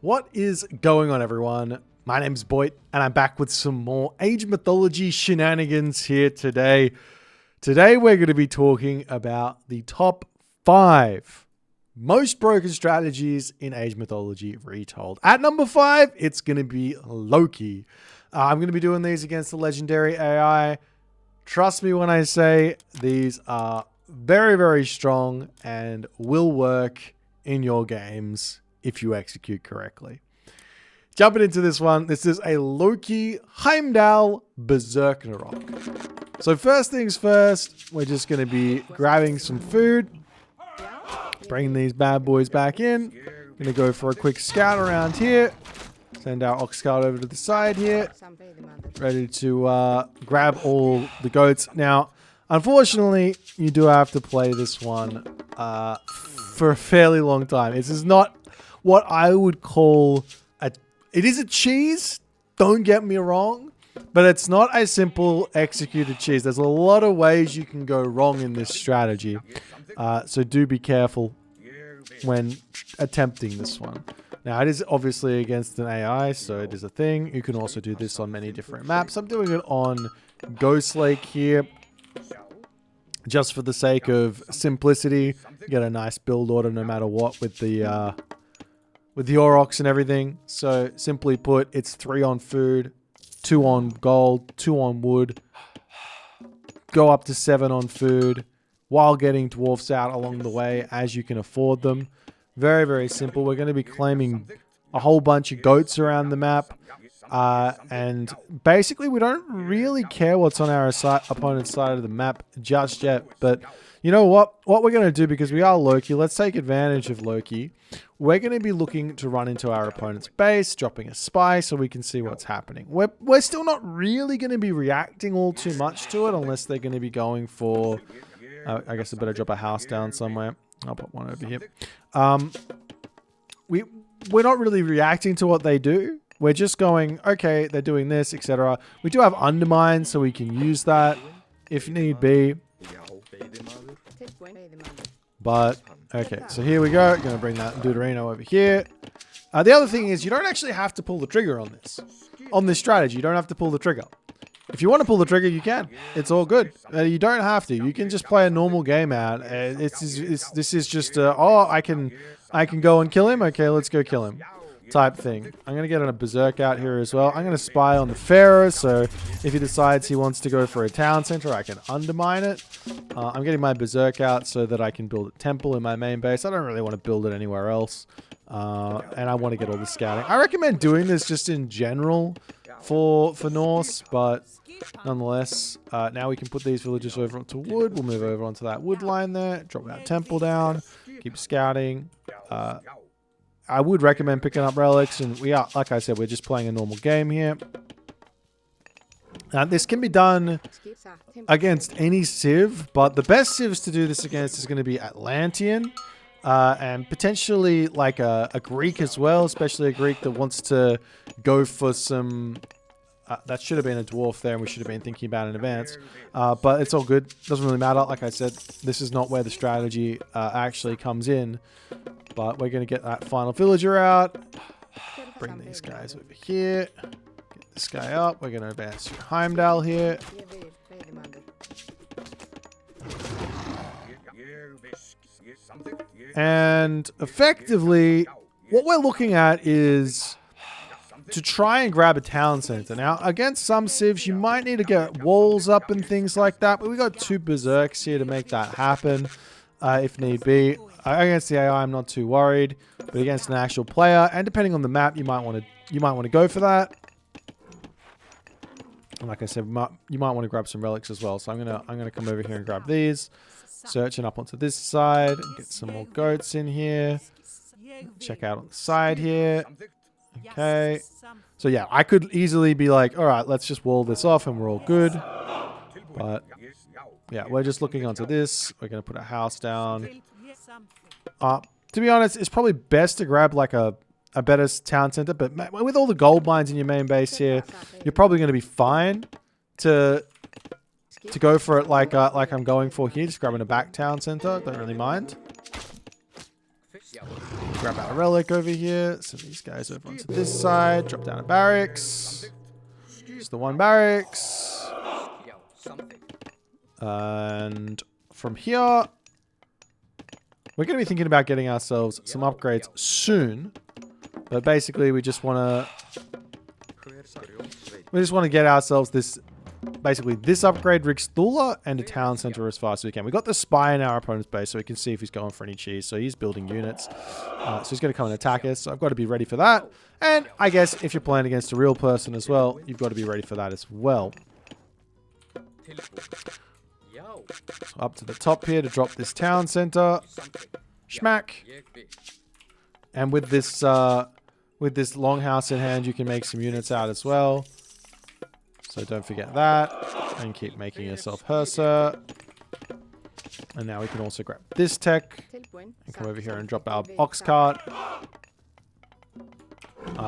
What is going on, everyone? My name's Boit, and I'm back with some more Age Mythology shenanigans here today. Today, we're going to be talking about the top 5 most broken strategies in Age Mythology Retold. At number 5, it's going to be Loki. I'm going to be doing these against the legendary AI. Trust me when I say these are very, very strong and will work in your games if you execute correctly. Jumping into this one, this is a Loki Heimdall Berserknarok. So first things first, we're just going to be grabbing some food, bringing these bad boys back in. Going to go for a quick scout around here. Send our ox cart over to the side here. Ready to grab all the goats. Now, unfortunately, you do have to play this one for a fairly long time. This is not what I would call it is a cheese, don't get me wrong, but it's not a simple executed cheese. There's a lot of ways you can go wrong in this strategy. So do be careful when attempting this one. Now, it is obviously against an AI, so it is a thing. You can also do this on many different maps. I'm doing it on Ghost Lake here, just for the sake of simplicity. Get a nice build order no matter what with the Aurochs and everything. So simply put, it's 3 on food, 2 on gold, 2 on wood. Go up to 7 on food while getting dwarfs out along the way as you can afford them. Very, very simple. We're going to be claiming a whole bunch of goats around the map. And basically, we don't really care what's on our opponent's side of the map just yet. But you know what? What we're going to do, because we are Loki, let's take advantage of Loki. We're going to be looking to run into our opponent's base, dropping a spy so we can see what's happening. We're still not really going to be reacting all too much to it unless they're going to be going for... I guess I better drop a house down somewhere. I'll put one over here. We're not really reacting to what they do. We're just going, okay, they're doing this, etc. We do have undermine, so we can use that if need be. But, okay, so here we go. Going to bring that Deuterino over here. The other thing is you don't actually have to pull the trigger on this. On this strategy, you don't have to pull the trigger. If you want to pull the trigger, you can. It's all good. You don't have to. You can just play a normal game out. This is just, oh, I can go and kill him. Okay, let's go kill him. Type thing. I'm going to get on a berserk out here as well. I'm going to spy on the pharaoh, so if he decides he wants to go for a town center, I can undermine it. I'm getting my berserk out so that I can build a temple in my main base. I don't really want to build it anywhere else. And I want to get all the scouting. I recommend doing this just in general for Norse, but nonetheless, now we can put these villagers over onto wood. We'll move over onto that wood line there, drop that temple down, keep scouting. I would recommend picking up relics, and we are, like I said, we're just playing a normal game here. This can be done against any civ, but the best civs to do this against is going to be Atlantean, and potentially like a Greek as well, especially a Greek that wants to go for some... that should have been a dwarf there, and we should have been thinking about it in advance. But it's all good. Doesn't really matter. Like I said, this is not where the strategy actually comes in. But we're going to get that final villager out. Bring these guys over here. Get this guy up. We're going to advance to Heimdall here. And effectively, what we're looking at is to try and grab a town center. Now, against some civs, you might need to get walls up and things like that, but we got 2 berserks here to make that happen, if need be. Against the AI, I'm not too worried, but against an actual player, and depending on the map, you might want to go for that. And like I said, you might want to grab some relics as well. So I'm gonna come over here and grab these, searching up onto this side, and get some more goats in here. Check out on the side here. Okay, so yeah, I could easily be like, all right, let's just wall this off and we're all good. But yeah, we're just looking onto this. We're going to put a house down. To be honest, it's probably best to grab like a better town center, but with all the gold mines in your main base here, you're probably going to be fine to go for it like I'm going for here, just grabbing a back town center. Don't really mind. Grab our relic over here. Send these guys over onto this side. Drop down a barracks. Just the one barracks. And from here, we're going to be thinking about getting ourselves some upgrades soon. But basically, we just want to get ourselves this upgrade, Retold, and a town center as fast as we can. We got the spy in our opponent's base, so we can see if he's going for any cheese. So he's building units. So he's going to come and attack us. So I've got to be ready for that. And I guess if you're playing against a real person as well, you've got to be ready for that as well. So up to the top here to drop this town center. Schmack. And with this longhouse in hand, you can make some units out as well. So don't forget that. And keep making yourself Hersa. And now we can also grab this tech. And come over here and drop our ox cart.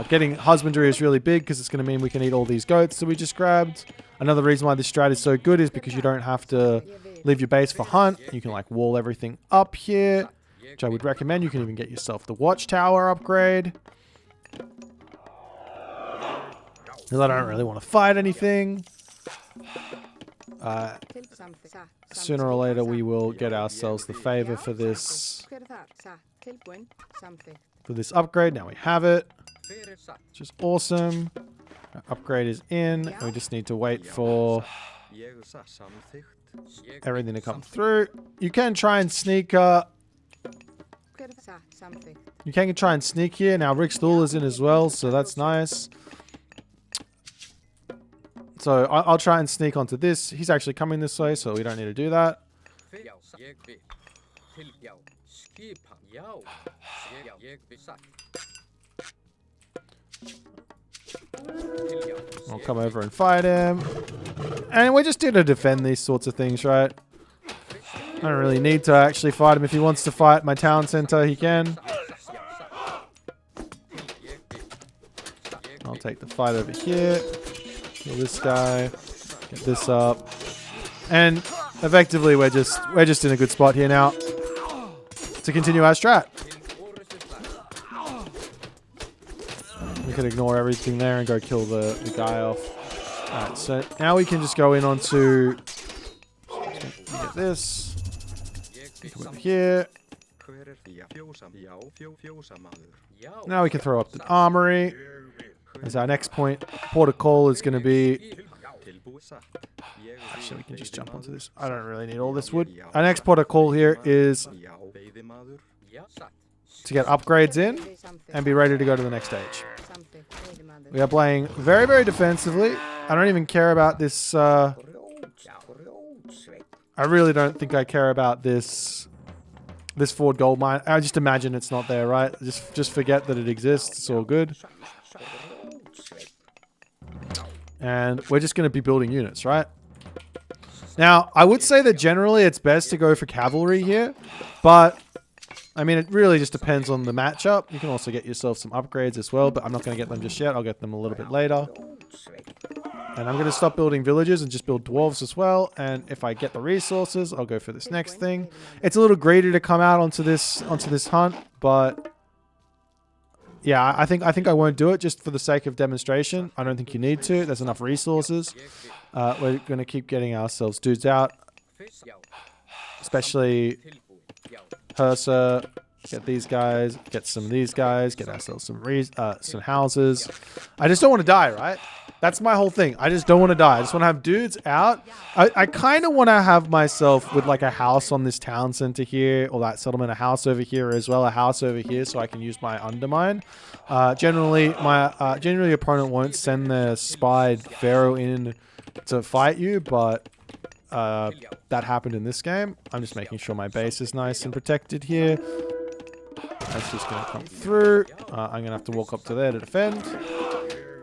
Getting husbandry is really big because it's going to mean we can eat all these goats that we just grabbed. Another reason why this strat is so good is because you don't have to leave your base for hunt. You can like wall everything up here, which I would recommend. You can even get yourself the watchtower upgrade. Because I don't really want to fight anything. Sooner or later we will get ourselves the favor for this upgrade. Now we have it, which is awesome. Our upgrade is in, and we just need to wait for everything to come through. You can try and sneak. You can try and sneak here. Now Retold is in as well, so that's nice. So I'll try and sneak onto this. He's actually coming this way, so we don't need to do that. I'll come over and fight him. And we're just here to defend these sorts of things, right? I don't really need to actually fight him. If he wants to fight my town center, he can. I'll take the fight over here. Kill this guy. Get this up. And effectively, we're just in a good spot here now to continue our strat. We can ignore everything there and go kill the guy off. Alright, so now we can just go in onto... Get this. Come over here. Now we can throw up the armory. As our next point, port of call is going to be... Actually, we can just jump onto this. I don't really need all this wood. Our next port of call here is to get upgrades in and be ready to go to the next stage. We are playing very, very defensively. I don't even care about this. I really don't think I care about this Ford gold mine. I just imagine it's not there, right? Just forget that it exists. It's all good. And we're just going to be building units, right? Now, I would say that generally it's best to go for cavalry here, but I mean, it really just depends on the matchup. You can also get yourself some upgrades as well, but I'm not going to get them just yet. I'll get them a little bit later. And I'm going to stop building villages and just build dwarves as well. And if I get the resources, I'll go for this next thing. It's a little greedy to come out onto this hunt, but yeah, I think I won't do it just for the sake of demonstration. I don't think you need to. There's enough resources. We're going to keep getting ourselves dudes out, especially Hersa. Get these guys, get some of these guys, get ourselves some houses. I just don't want to die, right? That's my whole thing. I just don't want to die. I just want to have dudes out. I kind of want to have myself with like a house on this town center here, or that settlement, a house over here as well, a house over here, so I can use my undermine. Generally, my opponent won't send their spied pharaoh in to fight you, but that happened in this game. I'm just making sure my base is nice and protected here. That's just going to come through. I'm going to have to walk up to there to defend.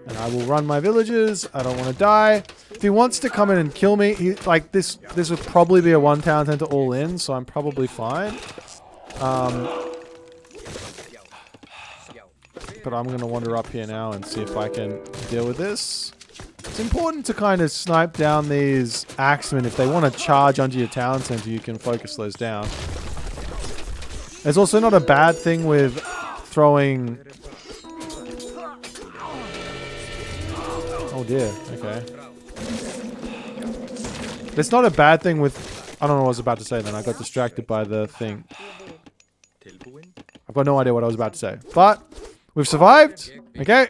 And I will run my villages. I don't want to die. If he wants to come in and kill me, this would probably be a one town center all in, so I'm probably fine. But I'm going to wander up here now and see if I can deal with this. It's important to kind of snipe down these axemen. If they want to charge onto your town center, you can focus those down. There's also not a bad thing with throwing... Oh dear, okay. There's not a bad thing with... I don't know what I was about to say then. I got distracted by the thing. I've got no idea what I was about to say. But, we've survived. Okay.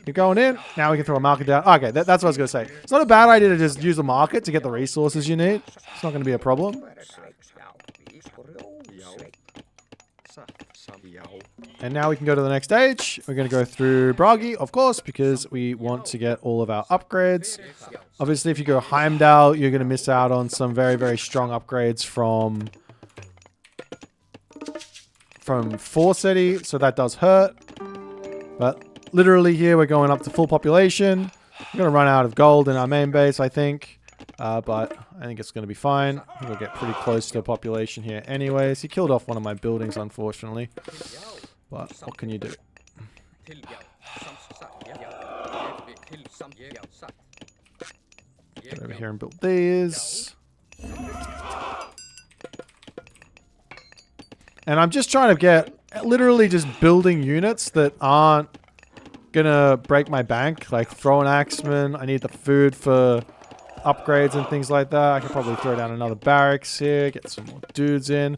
Keep going in. Now we can throw a market down. Okay, that's what I was going to say. It's not a bad idea to just use a market to get the resources you need. It's not going to be a problem. And now we can go to the next stage. We're going to go through Bragi, of course, because we want to get all of our upgrades. Obviously, if you go Heimdall, you're going to miss out on some very, very strong upgrades from Thor City, so that does hurt. But literally here, we're going up to full population. We're going to run out of gold in our main base, I think. But I think it's going to be fine. I think we'll get pretty close to population here anyways. He killed off one of my buildings, unfortunately. But what can you do? Get over here and build these. And I'm just trying to get, literally just building units that aren't gonna break my bank. Like throw an axeman. I need the food for upgrades and things like that. I could probably throw down another barracks here, get some more dudes in.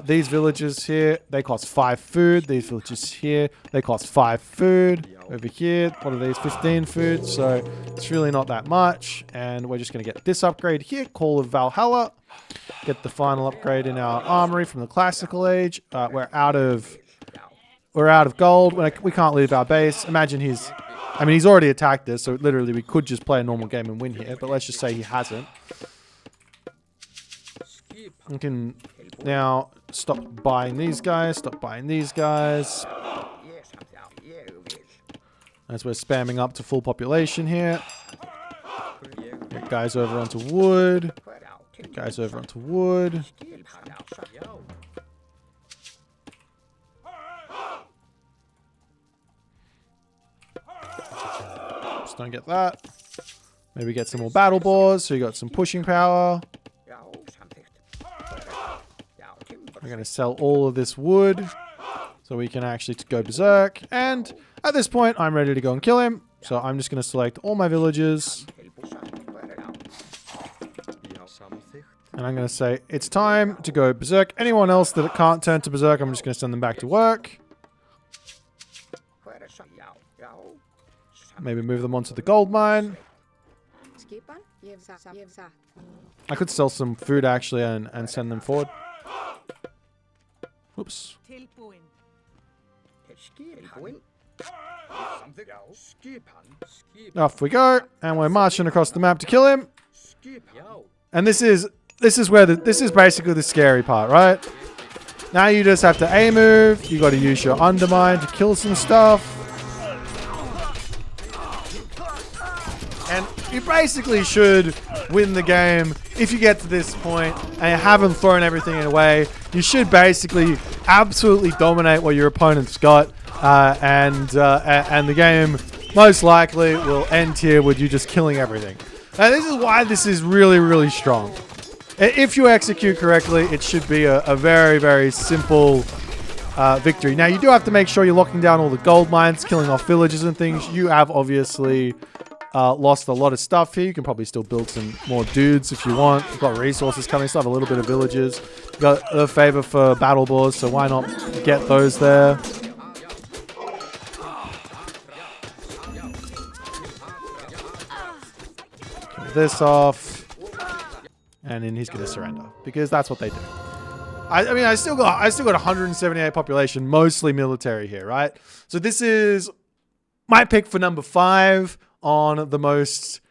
These villages here, they cost 5 food. These villages here, they cost 5 food. Over here, what are these? 15 food. So it's really not that much. And we're just going to get this upgrade here, Call of Valhalla. Get the final upgrade in our armory from the classical age. We're out of gold. We can't leave our base. Imagine he's already attacked us, so literally we could just play a normal game and win here, but let's just say he hasn't. We can now stop buying these guys, stop buying these guys. As we're spamming up to full population here. Get guys over onto wood. Get guys over onto wood. Just don't get that. Maybe get some more battle boars, so you got some pushing power. We're going to sell all of this wood so we can actually go berserk. And at this point, I'm ready to go and kill him. So I'm just going to select all my villages. And I'm going to say, it's time to go berserk. Anyone else that can't turn to berserk, I'm just going to send them back to work. Maybe move them onto the gold mine. I could sell some food actually and send them forward. Oops. Off we go, and we're marching across the map to kill him. And this is basically the scary part, right? Now you just have to A move. You got to use your undermine to kill some stuff. And you basically should win the game if you get to this point and you haven't thrown everything away. You should basically absolutely dominate what your opponent's got, and the game most likely will end here with you just killing everything. Now, this is why this is really, really strong. If you execute correctly, it should be a very, very simple victory. Now, you do have to make sure you're locking down all the gold mines, killing off villages and things. You have obviously lost a lot of stuff here. You can probably still build some more dudes if you want. You've got resources coming. Still have a little bit of villages. You've got a favor for battle boars, so why not get those there? Kill this off. And then he's going to surrender. Because that's what they do. I still got 178 population, mostly military here, right? So this is my pick for number 5 on the most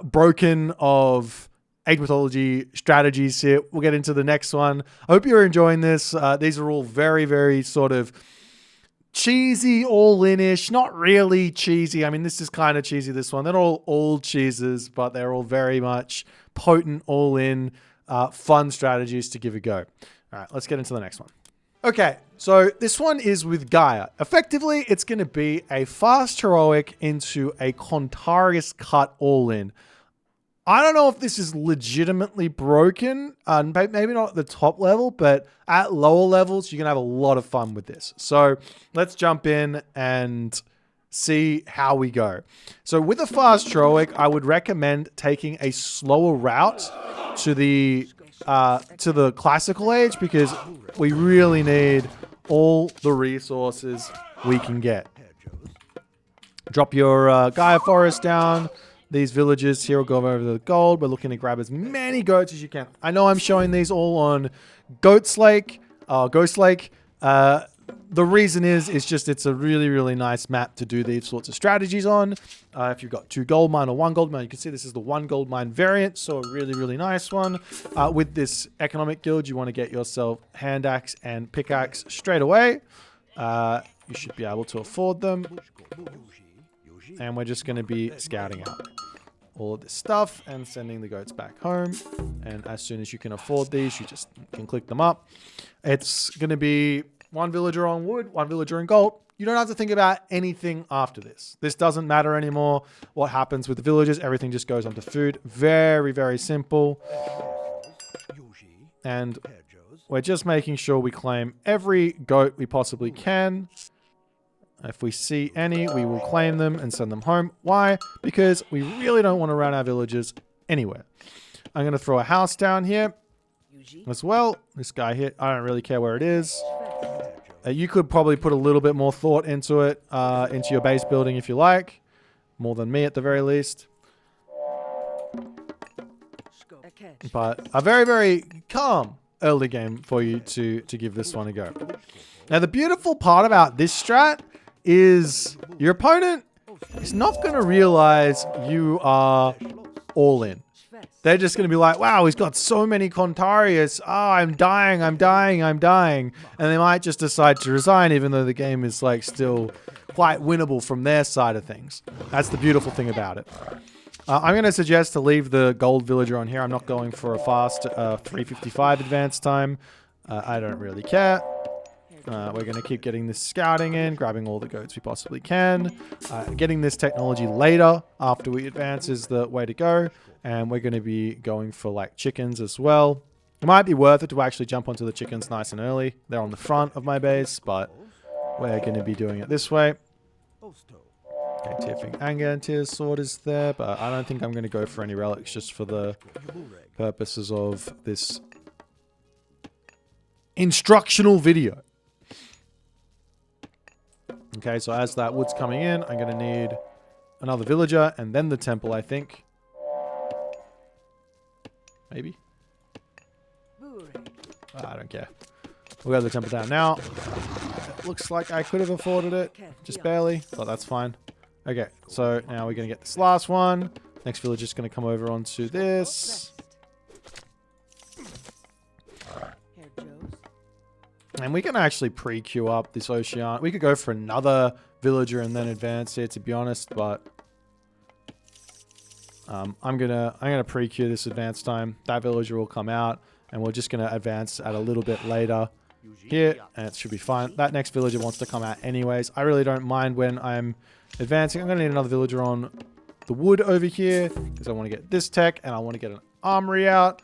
broken of Age Mythology strategies here. We'll get into the next one. I hope you're enjoying this. These are all very, very sort of cheesy, all-in-ish. Not really cheesy. I mean, this is kind of cheesy, this one. They're all old cheeses, but they're all very much potent, all-in, fun strategies to give a go. All right, let's get into the next one. Okay, so this one is with Gaia. Effectively, it's going to be a fast heroic into a Contarius cut all-in. I don't know if this is legitimately broken, maybe not at the top level, but at lower levels, you can have a lot of fun with this. So let's jump in and see how we go. So with a fast Troic, I would recommend taking a slower route to the classical age, because we really need all the resources we can get. Drop your Gaia forest down. These villages here will go over the gold. We're looking to grab as many goats as you can. I know I'm showing these all on Ghost Lake. The reason is just it's a really, really nice map to do these sorts of strategies on. If you've got 2 gold mine or 1 gold mine, you can see this is the 1 gold mine variant. So a really, really nice one. With this economic guild, you want to get yourself hand axe and pickaxe straight away. You should be able to afford them. And we're just going to be scouting out all of this stuff and sending the goats back home. And as soon as you can afford these, you just can click them up. It's going to be 1 villager on wood, 1 villager in gold. You don't have to think about anything after this. This doesn't matter anymore. What happens with the villagers, everything just goes onto food. Very, very simple. And we're just making sure we claim every goat we possibly can. If we see any, we will claim them and send them home. Why? Because we really don't want to run our villagers anywhere. I'm going to throw a house down here as well. This guy here, I don't really care where it is. You could probably put a little bit more thought into it, into your base building if you like. More than me at the very least. But a very, very calm early game for you to give this one a go. Now, the beautiful part about this strat is your opponent is not going to realize you are all in. They're just going to be like, wow, he's got so many Contarius. Oh, I'm dying. And they might just decide to resign, even though the game is like still quite winnable from their side of things. That's the beautiful thing about it. I'm going to suggest to leave the gold villager on here. I'm not going for a fast 355 advance time. I don't really care. We're going to keep getting this scouting in, grabbing all the goats we possibly can. Getting this technology later after we advance is the way to go. And we're going to be going for like chickens as well. It might be worth it to actually jump onto the chickens nice and early. They're on the front of my base, but we're going to be doing it this way. Okay, Tiefling Anger and Tear's Sword is there, but I don't think I'm going to go for any relics just for the purposes of this instructional video. Okay, so as that wood's coming in, I'm going to need another villager and then the temple, I think. Maybe? I don't care. We'll go to the temple down now. It looks like I could have afforded it. Just barely, but that's fine. Okay, so now we're going to get this last one. Next villager is going to come over onto this. And we can actually pre-queue up this Ocean. We could go for another villager and then advance here, to be honest, but I'm gonna pre-queue this advance time. That villager will come out, and we're just gonna advance at a little bit later here, and it should be fine. That next villager wants to come out anyways. I really don't mind when I'm advancing. I'm gonna need another villager on the wood over here because I want to get this tech and I want to get an armory out.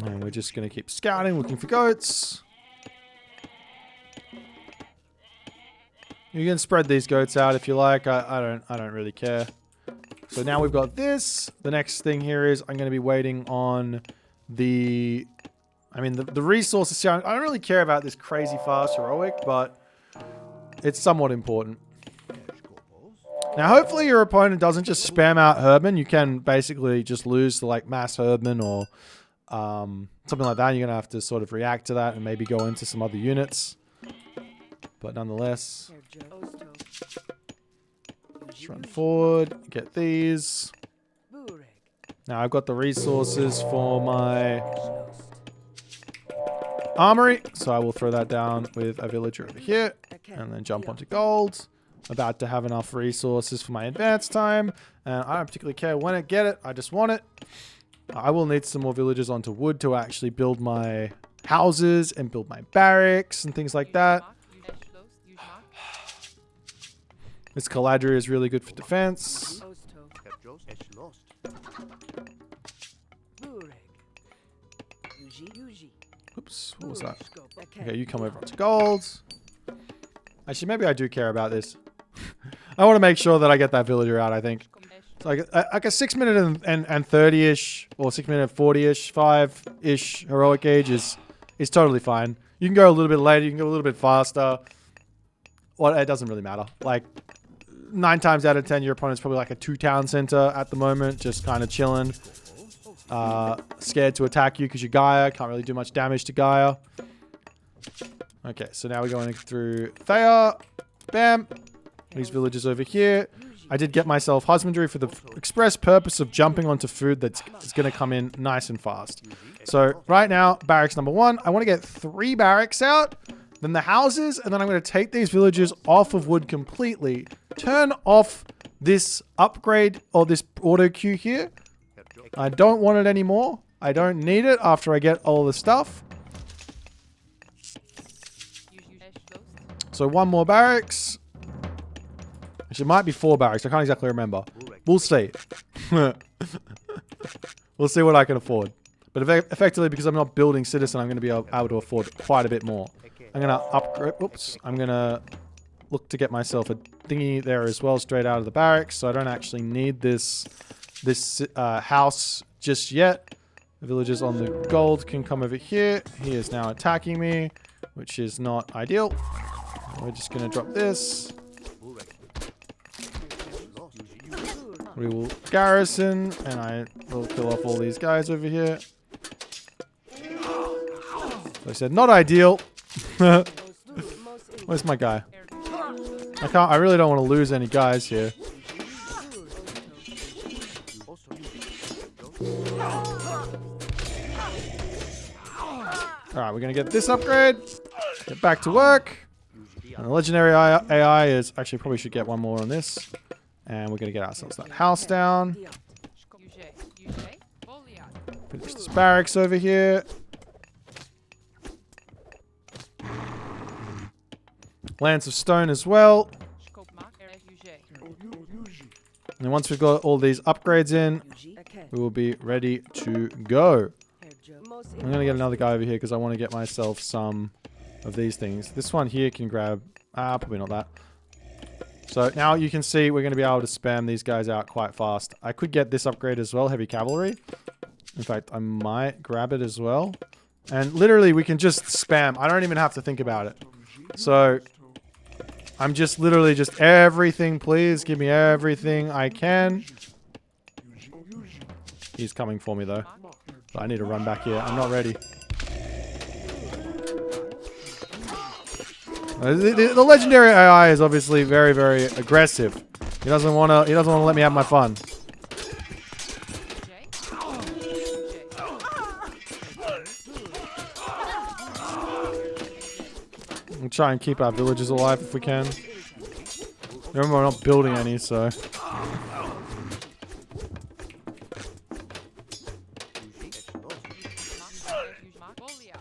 And we're just going to keep scouting, looking for goats. You can spread these goats out if you like. I don't really care. So now we've got this. The next thing here is I'm going to be waiting on the resources here. I don't really care about this crazy fast heroic, but it's somewhat important. Now, hopefully your opponent doesn't just spam out Herdman. You can basically just lose to like mass Herdman or something like that. You're going to have to sort of react to that and maybe go into some other units. But nonetheless, just run forward, get these. Now I've got the resources for my armory, so I will throw that down with a villager over here and then jump onto gold. About to have enough resources for my advance time, and I don't particularly care when I get it. I just want it. I will need some more villagers onto wood to actually build my houses and build my barracks and things like that. This Caladria is really good for defense. Oops, what was that? Okay, you come over to gold. Actually, maybe I do care about this. I want to make sure that I get that villager out, I think. So like a 6 minute and 30-ish, or 6 minute 40-ish, 5-ish heroic age is totally fine. You can go a little bit later, you can go a little bit faster. Well, it doesn't really matter. Like, 9 times out of 10, your opponent's probably like a 2-town center at the moment, just kind of chilling. Scared to attack you because you're Gaia. Can't really do much damage to Gaia. Okay, so now we're going through Thea. Bam. These villages over here. I did get myself husbandry for the express purpose of jumping onto food that's going to come in nice and fast. So right now, barracks number 1. I want to get 3 barracks out, then the houses, and then I'm going to take these villages off of wood completely. Turn off this upgrade or this auto queue here. I don't want it anymore. I don't need it after I get all the stuff. So 1 more barracks. Actually, it might be 4 barracks. I can't exactly remember. We'll see. We'll see what I can afford. But effectively, because I'm not building citizen, I'm going to be able to afford quite a bit more. I'm going to upgrade. Oops. I'm going to look to get myself a thingy there as well, straight out of the barracks. So I don't actually need this house just yet. The villagers on the gold can come over here. He is now attacking me, which is not ideal. We're just going to drop this. We will garrison, and I will kill off all these guys over here. So I said, not ideal. Where's my guy? I really don't want to lose any guys here. Alright, we're going to get this upgrade. Get back to work. And the legendary AI is... Actually, probably should get 1 more on this. And we're going to get ourselves that house down. Finish this barracks over here. Lance of Stone as well. And then once we've got all these upgrades in, we will be ready to go. I'm going to get another guy over here because I want to get myself some of these things. This one here can grab... probably not that. So now you can see we're going to be able to spam these guys out quite fast. I could get this upgrade as well, heavy cavalry. In fact, I might grab it as well. And literally we can just spam. I don't even have to think about it. So I'm just literally just everything, please. Give me everything I can. He's coming for me though. I need to run back here. I'm not ready. The legendary AI is obviously very, very aggressive. He doesn't want to. He doesn't want to let me have my fun. We'll try and keep our villages alive if we can. Remember, we're not building any, so.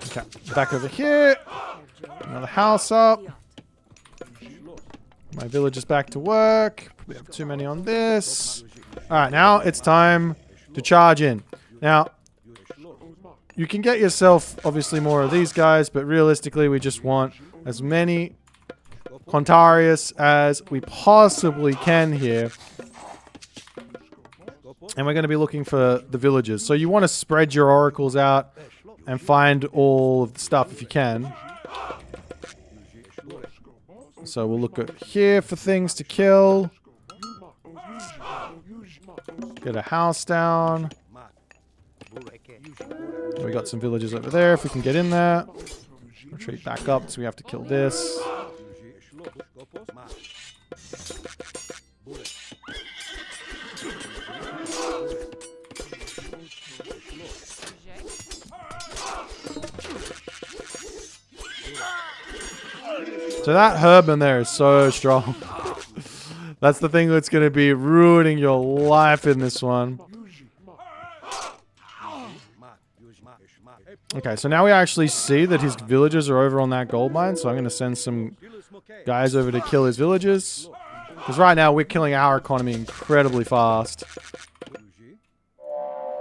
Okay, back over here. Another house up. My village is back to work. We have too many on this. Alright, now it's time to charge in. Now, you can get yourself, obviously, more of these guys, but realistically, we just want as many Contarius as we possibly can here. And we're going to be looking for the villages. So you want to spread your oracles out and find all of the stuff if you can. So we'll look at here for things to kill. Get a house down. We got some villages over there if we can get in there. Retreat back up, so we have to kill this. So that herb in there is so strong. That's the thing that's going to be ruining your life in this one. Okay, so now we actually see that his villagers are over on that gold mine. So I'm going to send some guys over to kill his villagers. Because right now we're killing our economy incredibly fast.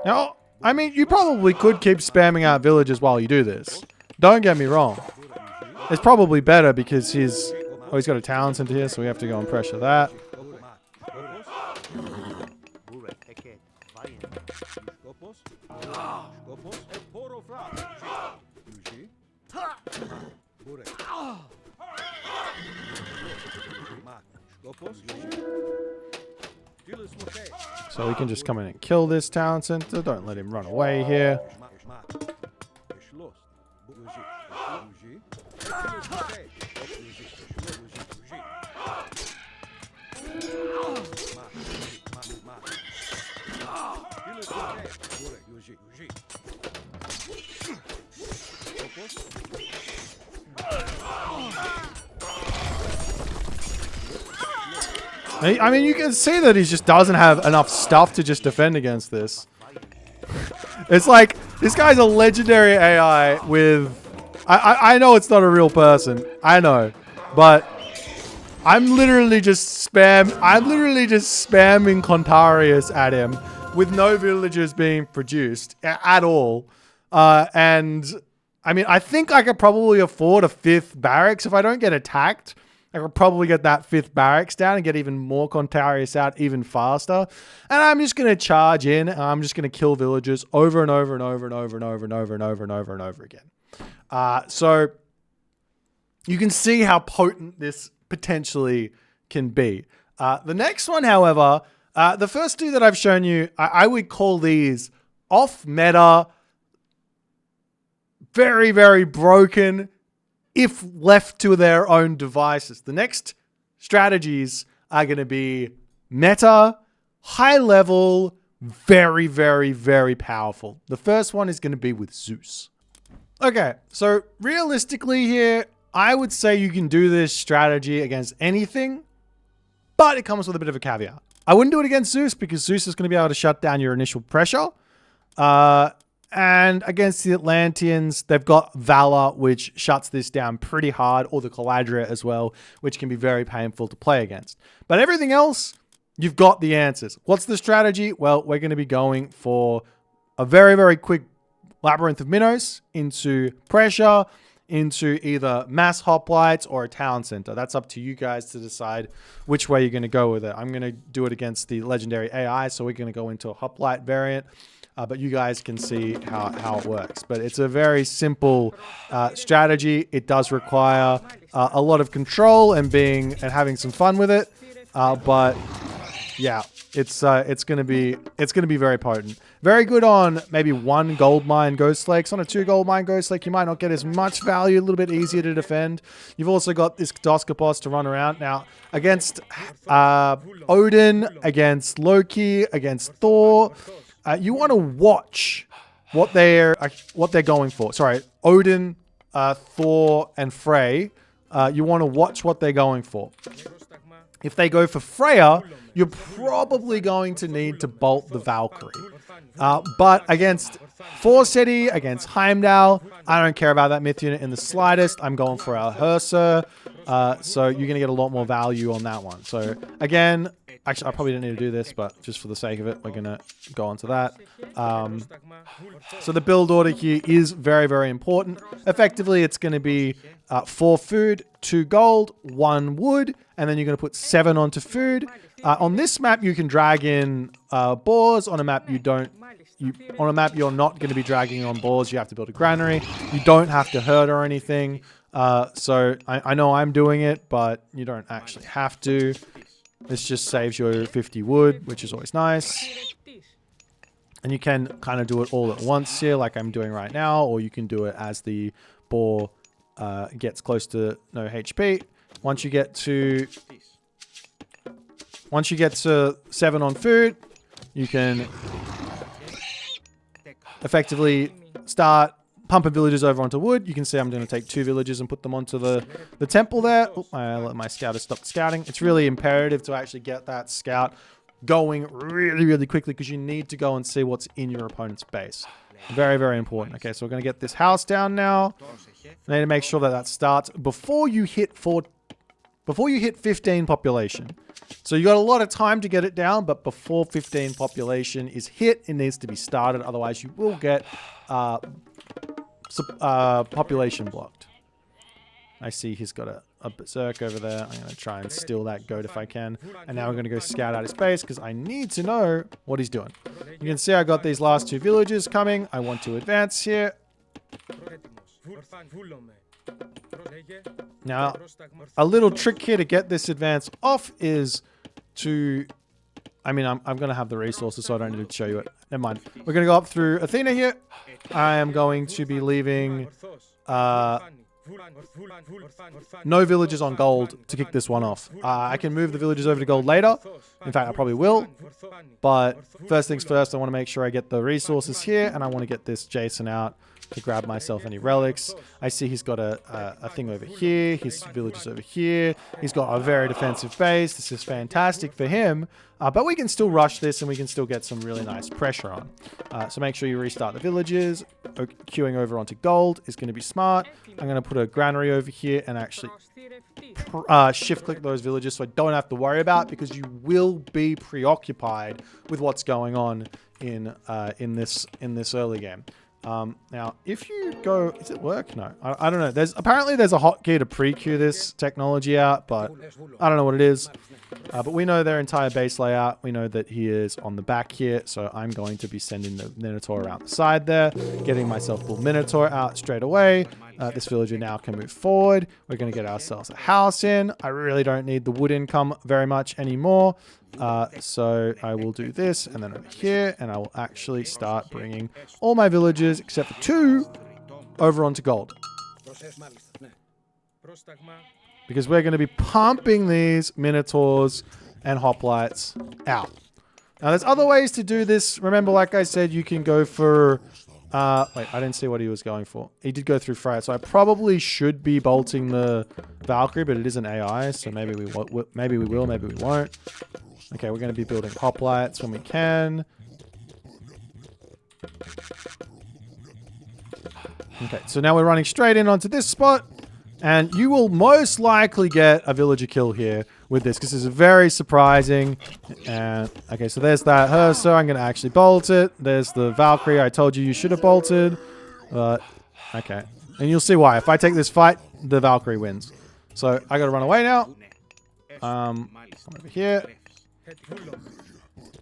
Now, I mean, you probably could keep spamming out villages while you do this. Don't get me wrong. It's probably better because he's got a town center here, so we have to go and pressure that. So we can just come in and kill this town center. Don't let him run away here. I mean, you can see that he just doesn't have enough stuff to just defend against this. It's like, this guy's a legendary AI with... I know it's not a real person. I know. But I'm literally just spamming Contarius at him with no villagers being produced at all. And, I mean, I think I could probably afford a 5th barracks if I don't get attacked. I could probably get that 5th barracks down and get even more Contarius out even faster. And I'm just going to charge in and I'm just going to kill villagers over and over and over and over and over and over and over and over and over again. So you can see how potent this potentially can be. The next one, however, the first two that I've shown you, I would call these off meta, very, very broken, if left to their own devices. The next strategies are going to be meta, high level, very, very, very powerful. The first one is going to be with Zeus. Okay, so realistically here, I would say you can do this strategy against anything, but it comes with a bit of a caveat. I wouldn't do it against Zeus because Zeus is going to be able to shut down your initial pressure. And against the Atlanteans, they've got Valor, which shuts this down pretty hard, or the Caladria as well, which can be very painful to play against. But everything else, you've got the answers. What's the strategy? Well, we're going to be going for a very, very quick Labyrinth of Minnows into pressure, into either mass hoplites or a town center. That's up to you guys to decide which way you're going to go with it. I'm going to do it against the legendary AI, so we're going to go into a hoplite variant. But you guys can see how it works. But it's a very simple strategy. It does require a lot of control and having some fun with it. But yeah, it's gonna be very potent. Very good on maybe 1 gold mine ghost lakes. On a 2 gold mine ghost lake, you might not get as much value. A little bit easier to defend. You've also got this Doskopos to run around now against Odin, against Loki, against Thor. You want to watch what they're going for. Sorry, Odin, Thor, and Frey. You want to watch what they're going for. If they go for Freya, you're probably going to need to bolt the Valkyrie. But against Forseti, against Heimdall, I don't care about that myth unit in the slightest. I'm going for our Herser. So you're going to get a lot more value on that one. So again, actually, I probably didn't need to do this, but just for the sake of it, we're going to go on to that. So the build order here is very, very important. Effectively, it's going to be 4 food, 2 gold, 1 wood, and then you're going to put 7 onto food. On this map, you can drag in boars. On a map, on a map, you're not going to be dragging on boars. You have to build a granary. You don't have to herd or anything. So I know I'm doing it, but you don't actually have to. This just saves your 50 wood, which is always nice. And you can kind of do it all at once here, like I'm doing right now, or you can do it as the boar gets close to no HP. Once you get to 7 on food, you can effectively start pumping villagers over onto wood. You can see I'm going to take 2 villagers and put them onto the temple there. Oop, I let my scouter stop scouting. It's really imperative to actually get that scout going really, really quickly because you need to go and see what's in your opponent's base. Very, very important. Okay, so we're going to get this house down now. I need to make sure that starts before you hit 4 before you hit 15 population. So you got a lot of time to get it down, but before 15 population is hit, it needs to be started. Otherwise, you will get population blocked. I see he's got a berserk over there. I'm going to try and steal that goat if I can. And now we're going to go scout out his base because I need to know what he's doing. You can see I got these last 2 villages coming. I want to advance here. Now, a little trick here to get this advance off is to... I mean, I'm going to have the resources, so I don't need to show you it. Never mind. We're going to go up through Athena here. I am going to be leaving no villages on gold to kick this one off. I can move the villages over to gold later. In fact, I probably will. But first things first, I want to make sure I get the resources here, and I want to get this Jason out to grab myself any relics. I see he's got a thing over here. His village is over here. He's got a very defensive base. This is fantastic for him. But we can still rush this and we can still get some really nice pressure on. So make sure you restart the villages. Queuing over onto gold is going to be smart. I'm going to put a granary over here and actually shift click those villages so I don't have to worry about it, because you will be preoccupied with what's going on in this early game. Now, if you go, is it work? No, I don't know. Apparently there's a hotkey to pre-queue this technology out, but I don't know what it is. But we know their entire base layout. We know that he is on the back here, so I'm going to be sending the Minotaur around the side there, getting myself full Minotaur out straight away. This villager now can move forward. We're going to get ourselves a house in. I really don't need the wood income very much anymore. So I will do this, and then over here, and I will actually start bringing all my villagers, except for 2, over onto gold. Because we're going to be pumping these Minotaurs and Hoplites out. Now, there's other ways to do this. Remember, like I said, you can go for... wait, I didn't see what he was going for. He did go through Freya, so I probably should be bolting the Valkyrie, but it is an AI, so maybe we will, maybe we won't. Okay, we're going to be building Hoplites when we can. Okay, so now we're running straight in onto this spot. And you will most likely get a villager kill here with this, because this is very surprising. And okay, so there's that Herso. I'm going to actually bolt it. There's the Valkyrie. I told you should have bolted. But, okay. And you'll see why. If I take this fight, the Valkyrie wins. So I got to run away now. Come over here.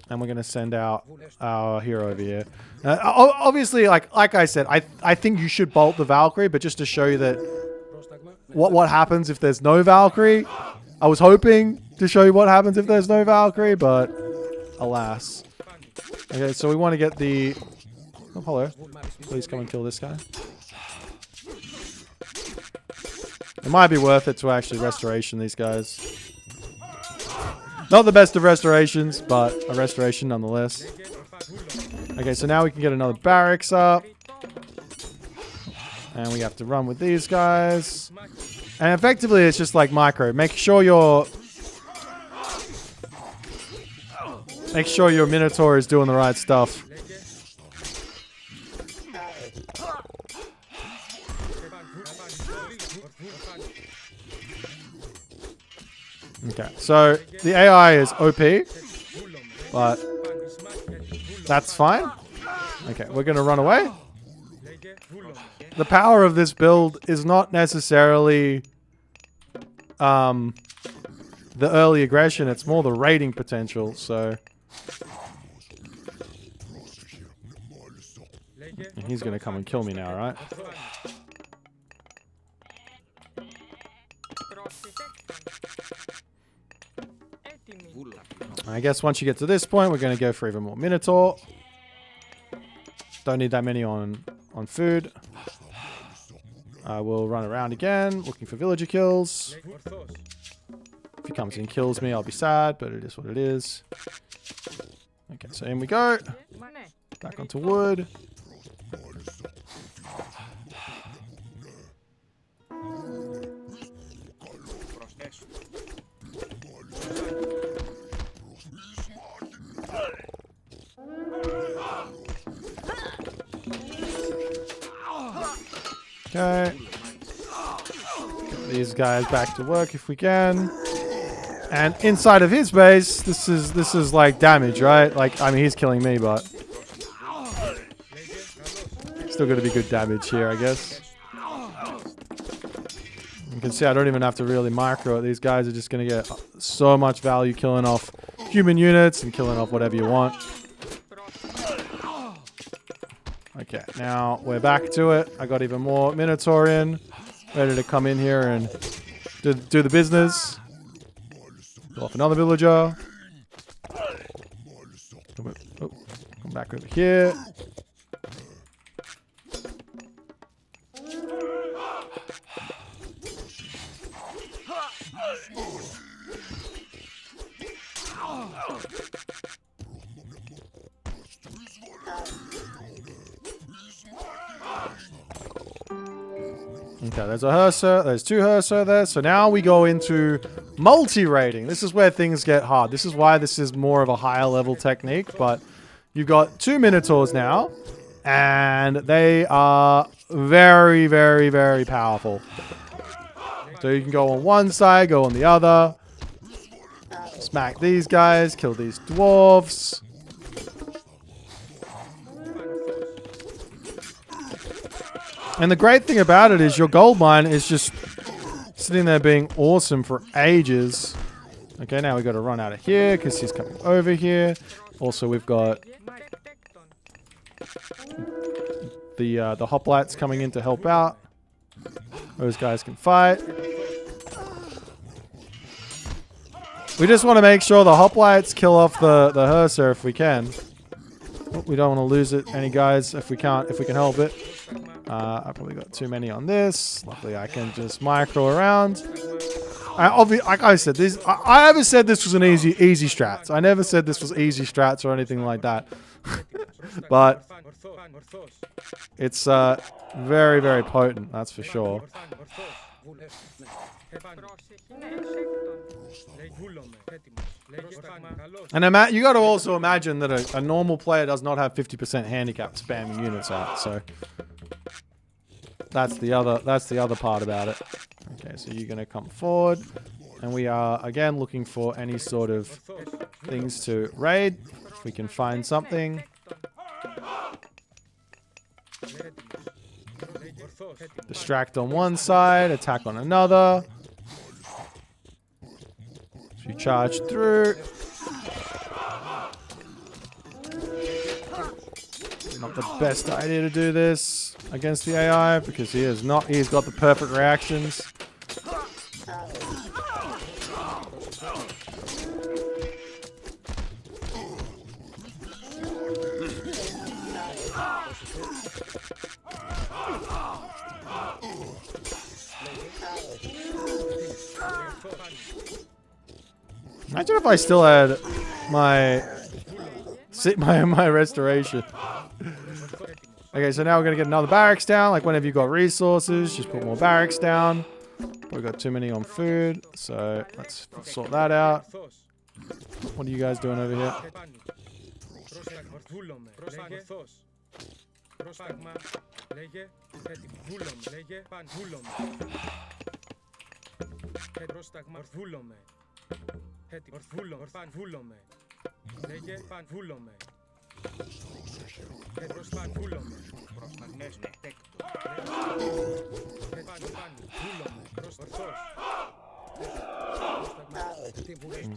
And we're going to send out our hero over here. Obviously, like I said, I think you should bolt the Valkyrie, but just to show you that what happens if there's no Valkyrie. I was hoping to show you what happens if there's no Valkyrie, but alas. Okay, so we want to get the... Oh, hello. Please come and kill this guy. It might be worth it to actually restoration these guys. Not the best of restorations, but a restoration nonetheless. Okay, so now we can get another barracks up. And we have to run with these guys. And effectively, it's just like micro. Make sure your Minotaur is doing the right stuff. Okay, so the AI is OP, but that's fine. Okay, we're going to run away. The power of this build is not necessarily the early aggression, it's more the raiding potential, so... And he's going to come and kill me now, right? I guess once you get to this point, we're going to go for even more Minotaur. Don't need that many on food. I will run around again, looking for villager kills. If he comes in and kills me, I'll be sad, but it is what it is. Okay, so in we go. Back onto wood. Okay. Get these guys back to work if we can. And inside of his base, this is like damage, right? Like, I mean, he's killing me, but still going to be good damage here, I guess. You can see I don't even have to really micro it. These guys are just going to get so much value killing off human units and killing off whatever you want. Okay, now we're back to it. I got even more Minotaur in, ready to come in here and do the business. Go off another villager. Come back over here. Okay, there's a Herser, there's two Herser there. So now we go into multi-raiding. This is where things get hard. This is why this is more of a higher level technique, but you've got two Minotaurs now, and they are very, very, very powerful. So you can go on one side, go on the other, smack these guys, kill these dwarves. And the great thing about it is your gold mine is just sitting there being awesome for ages. Okay, now we've got to run out of here because he's coming over here. Also, we've got the hoplites coming in to help out. Those guys can fight. We just want to make sure the hoplites kill off the Herser if we can. We don't want to lose any guys if we can help it. I probably got too many on this. Luckily, I can just micro around. Like I said, I never said this was an easy strats. I never said this was easy strats or anything like that. But it's very, very potent. That's for sure. And you got to also imagine that a normal player does not have 50% handicap spamming units out. So that's the other part about it. Okay, so you're gonna come forward, and we are again looking for any sort of things to raid. If we can find something. Distract on one side, attack on another. So you charge through. Not the best idea to do this against the AI because he's got the perfect reactions. Imagine if I still had my restoration. Okay, so now we're gonna get another barracks down. Like whenever you've got resources, just put more barracks down. We've got too many on food, so let's sort that out. What are you guys doing over here?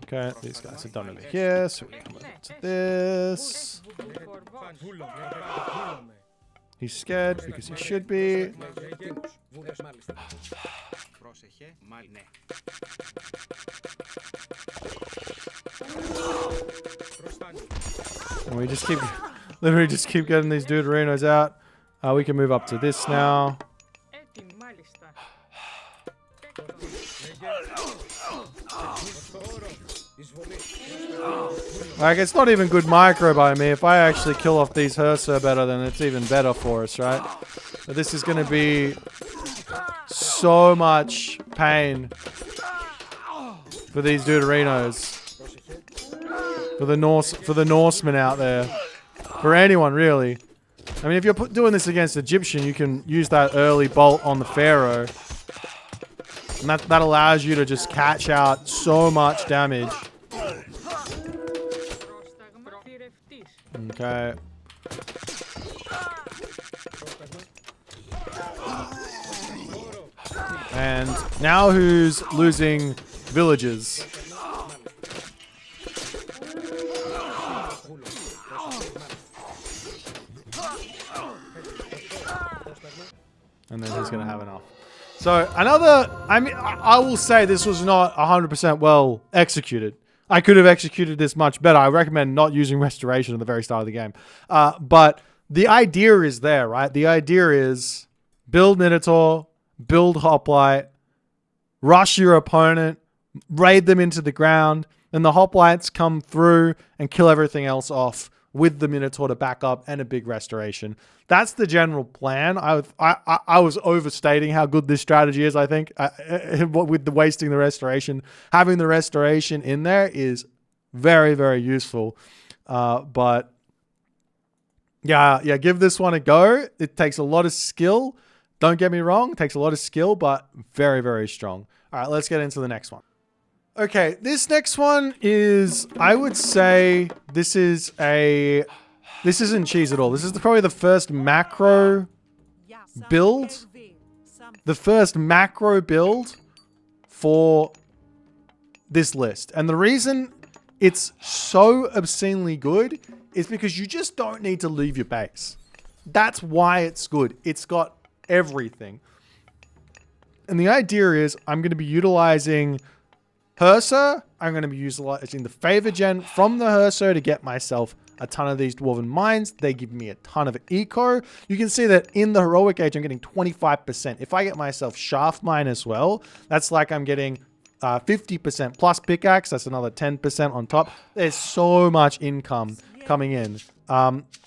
Okay, these guys are done over here, so we come over to this. He's scared because he should be. And we just keep, literally just keep getting these deuterinos out. We can move up to this now. Like, it's not even good micro by me. If I actually kill off these Herser better, then it's even better for us, right? But this is going to be so much pain for these deuterinos. For the Norsemen out there. For anyone, really. I mean, if you're doing this against Egyptian, you can use that early bolt on the Pharaoh. And that allows you to just catch out so much damage. Okay. And now who's losing villages? And then he's going to have enough. So another, I mean, I will say this was not 100% well executed. I could have executed this much better. I recommend not using restoration at the very start of the game. But the idea is there, right? The idea is build Minotaur, build Hoplite, rush your opponent, raid them into the ground, and the Hoplites come through and kill everything else off with the Minotaur to back up and a big restoration. That's the general plan. I was overstating how good this strategy is, I think, with the wasting the restoration. Having the restoration in there is very, very useful. But yeah, give this one a go. It takes a lot of skill. Don't get me wrong. It takes a lot of skill, but very, very strong. All right, let's get into the next one. Okay, this next one is, I would say this isn't cheese at all. This is probably the first macro build. The first macro build for this list. And the reason it's so obscenely good is because you just don't need to leave your base. That's why it's good. It's got everything. And the idea is I'm going to be utilizing Herser. I'm going to be utilizing the favor gen from the Herser to get myself a ton of these dwarven mines. They give me a ton of eco. You can see that in the heroic age, I'm getting 25%. If I get myself shaft mine as well, that's like I'm getting 50% plus pickaxe. That's another 10% on top. There's so much income coming in.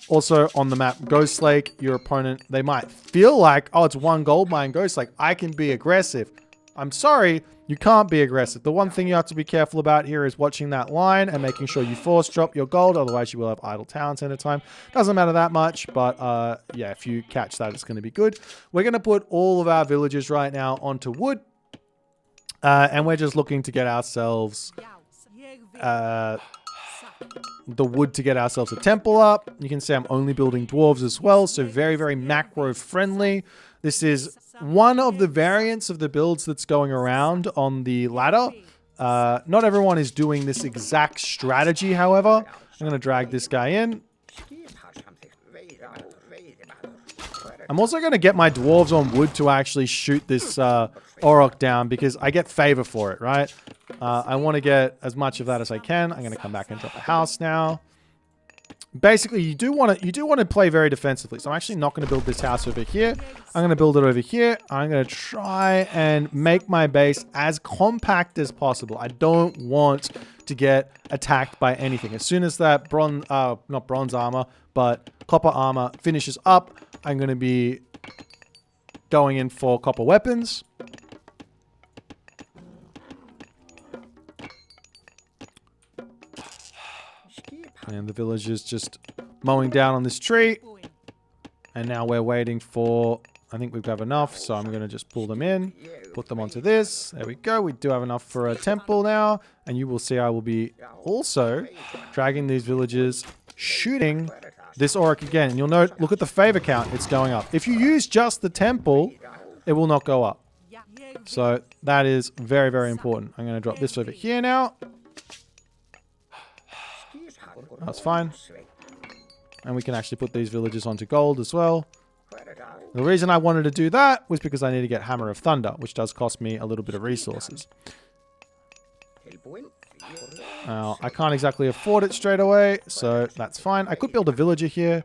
Also on the map, Ghost Lake, your opponent, they might feel like, oh, it's one gold mine, Ghost Lake. I can be aggressive. I'm sorry, you can't be aggressive. The one thing you have to be careful about here is watching that line and making sure you force drop your gold. Otherwise, you will have idle talents at a time. Doesn't matter that much, but yeah, if you catch that, it's going to be good. We're going to put all of our villages right now onto wood. And we're just looking to get ourselves the wood to get ourselves a temple up. You can see I'm only building dwarves as well. So very, very macro friendly. This is one of the variants of the builds that's going around on the ladder. Not everyone is doing this exact strategy, however. I'm going to drag this guy in. I'm also going to get my dwarves on wood to actually shoot this Auroch down because I get favor for it, right? I want to get as much of that as I can. I'm going to come back and drop a house now. Basically, you do want to play very defensively. So I'm actually not going to build this house over here. I'm going to build it over here. I'm going to try and make my base as compact as possible. I don't want to get attacked by anything. As soon as that not bronze armor, but copper armor finishes up, I'm going to be going in for copper weapons. And the villagers just mowing down on this tree. And now we're waiting for, I think we've got enough. So I'm going to just pull them in, put them onto this. There we go. We do have enough for a temple now. And you will see I will be also dragging these villagers, shooting this Auroch again. And you'll note, look at the favor count. It's going up. If you use just the temple, it will not go up. So that is very, very important. I'm going to drop this over here now. That's fine. And we can actually put these villages onto gold as well. The reason I wanted to do that was because I need to get Hammer of Thunder, which does cost me a little bit of resources. Now, I can't exactly afford it straight away, so that's fine. I could build a villager here.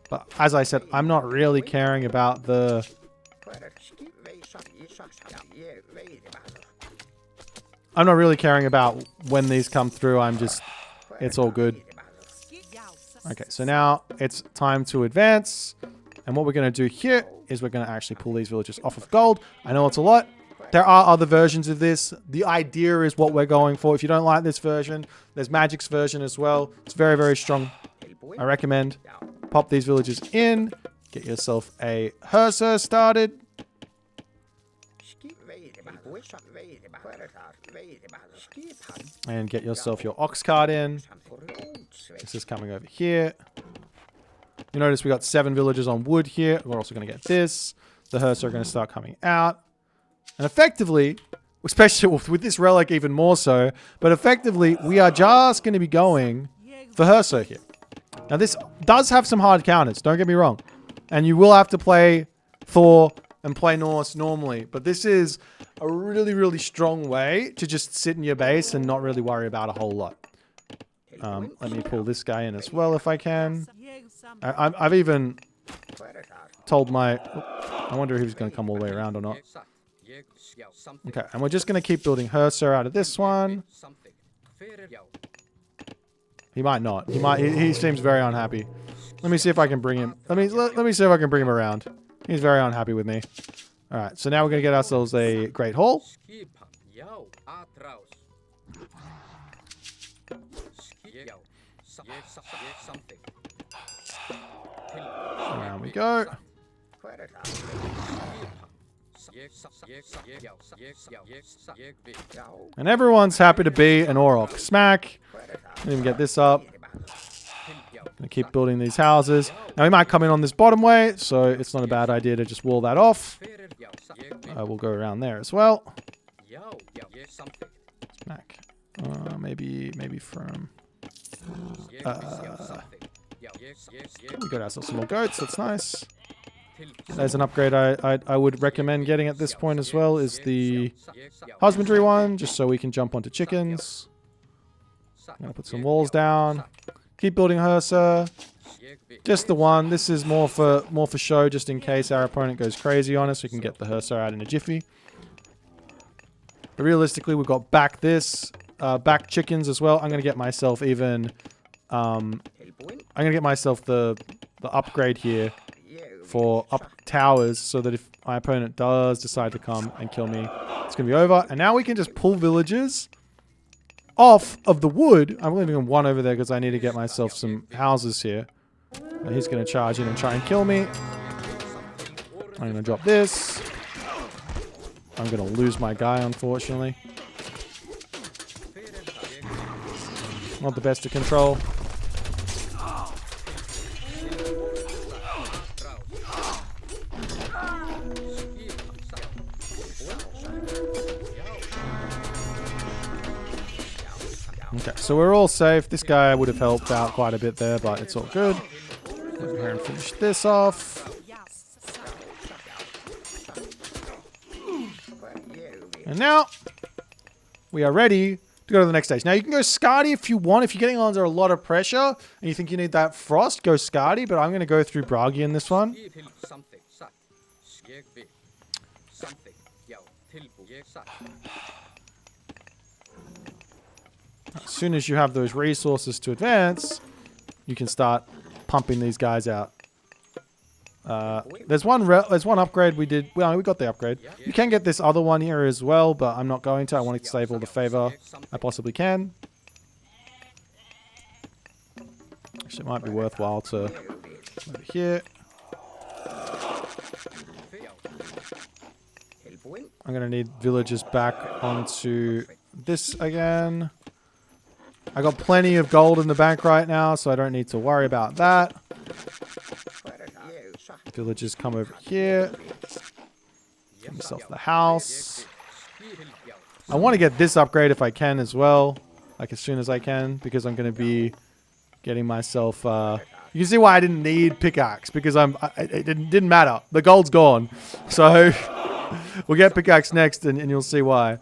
But as I said, I'm not really caring about the... I'm not really caring about when these come through. I'm just... It's all good. Okay, so now it's time to advance. And what we're going to do here is we're going to actually pull these villages off of gold. I know it's a lot. There are other versions of this. The idea is what we're going for. If you don't like this version, there's Magic's version as well. It's very, very strong. I recommend pop these villages in. Get yourself a Herser started. And get yourself your ox cart in. This is coming over here. You notice we got 7 villagers on wood here. We're also going to get this. The hearse are going to start coming out. And effectively, especially with this relic even more so, but effectively we are just going to be going for Herso here. Now this does have some hard counters, don't get me wrong. And you will have to play Thor and play Norse normally. But this is a really, really strong way to just sit in your base and not really worry about a whole lot. Let me pull this guy in as well if I can. I've even told my... I wonder if he's going to come all the way around or not. Okay, and we're just going to keep building Herso out of this one. He might not. He seems very unhappy. Let me see if I can bring him. Let me see if I can bring him around. He's very unhappy with me. All right, so now we're going to get ourselves a Great Hall. Around we go. And everyone's happy to be an Auroch. Smack. Let me get this up. Gonna keep building these houses. Now we might come in on this bottom way, so it's not a bad idea to just wall that off. We'll go around there as well. Smack. Maybe from... we got ourselves some more goats. That's nice. There's an upgrade I would recommend getting at this point as well, is the husbandry one, just so we can jump onto chickens. I'm gonna put some walls down. Keep building Hersa. Just the one. This is more for show, just in case our opponent goes crazy on us. We can get the Hersa out in a jiffy. But realistically, we've got back chickens as well. I'm gonna get myself even. I'm gonna get myself the upgrade here for up towers, so that if my opponent does decide to come and kill me, it's gonna be over. And now we can just pull villagers off of the wood. I'm leaving one over there because I need to get myself some houses here. He's going to charge in and try and kill me. I'm going to drop this. I'm going to lose my guy, unfortunately. Not the best to control. Okay, so we're all safe. This guy would have helped out quite a bit there, but it's all good. Go here and finish this off. And now we are ready to go to the next stage. Now you can go Scardy if you want. If you're getting under a lot of pressure and you think you need that frost, go Scardy, but I'm going to go through Bragi in this one. As soon as you have those resources to advance, you can start pumping these guys out. There's one upgrade we did. Well, we got the upgrade. You can get this other one here as well, but I'm not going to. I want to save all the favor I possibly can. Actually, it might be worthwhile to over here. I'm going to need villagers back onto this again. I got plenty of gold in the bank right now, so I don't need to worry about that. Villagers come over here. Get myself the house. I want to get this upgrade if I can as well. Like as soon as I can, because I'm going to be getting myself... you can see why I didn't need pickaxe, because it didn't matter. The gold's gone. So we'll get pickaxe next and you'll see why.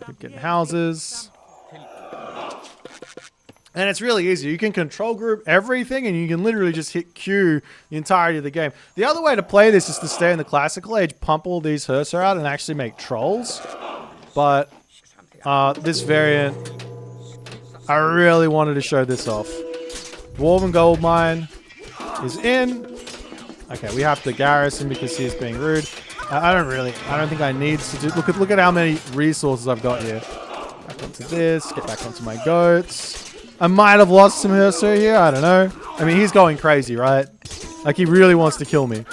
Keep getting houses. And it's really easy. You can control group everything and you can literally just hit Q the entirety of the game. The other way to play this is to stay in the classical age, pump all these Hersa out and actually make trolls. But this variant, I really wanted to show this off. Dwarven Gold Mine is in. Okay, we have to garrison because he's being rude. I don't think I need to do... Look at how many resources I've got here. Back onto this, get back onto my goats. I might have lost some Hersa here, I don't know. I mean, he's going crazy, right? Like, he really wants to kill me.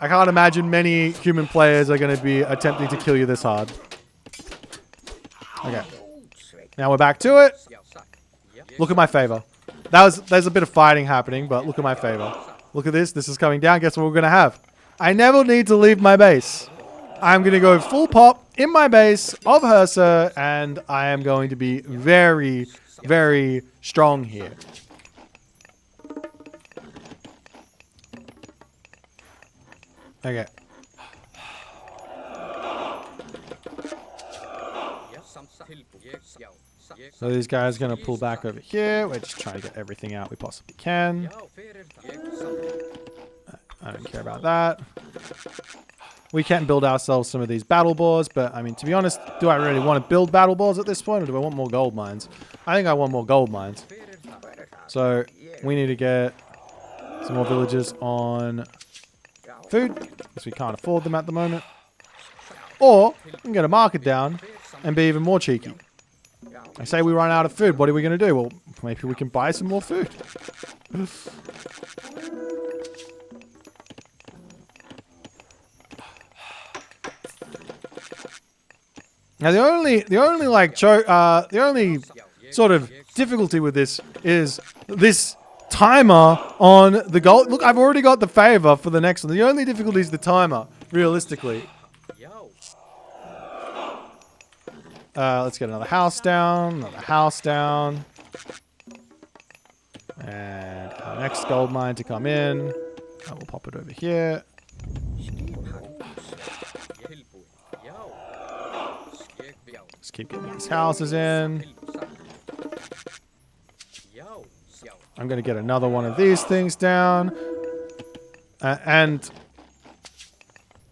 I can't imagine many human players are going to be attempting to kill you this hard. Okay. Now we're back to it. Look at my favor. There's a bit of fighting happening, but look at my favor. Look at this. This is coming down. Guess what we're going to have? I never need to leave my base. I'm going to go full pop in my base of Ursa, and I am going to be very, very strong here. Okay. So these guys are going to pull back over here. We're just trying to get everything out we possibly can. I don't care about that. We can build ourselves some of these battle boards, but I mean, to be honest, do I really want to build battle boards at this point, or do I want more gold mines? I think I want more gold mines. So we need to get some more villagers on food, because we can't afford them at the moment. Or we can get a market down and be even more cheeky. I say we run out of food. What are we going to do? Well, maybe we can buy some more food. Now the only sort of difficulty with this is this timer on the gold. Look, I've already got the favor for the next one. The only difficulty is the timer, realistically. Let's get another house down, and our next gold mine to come in. I will pop it over here. Just keep getting these houses in. I'm gonna get another one of these things down, and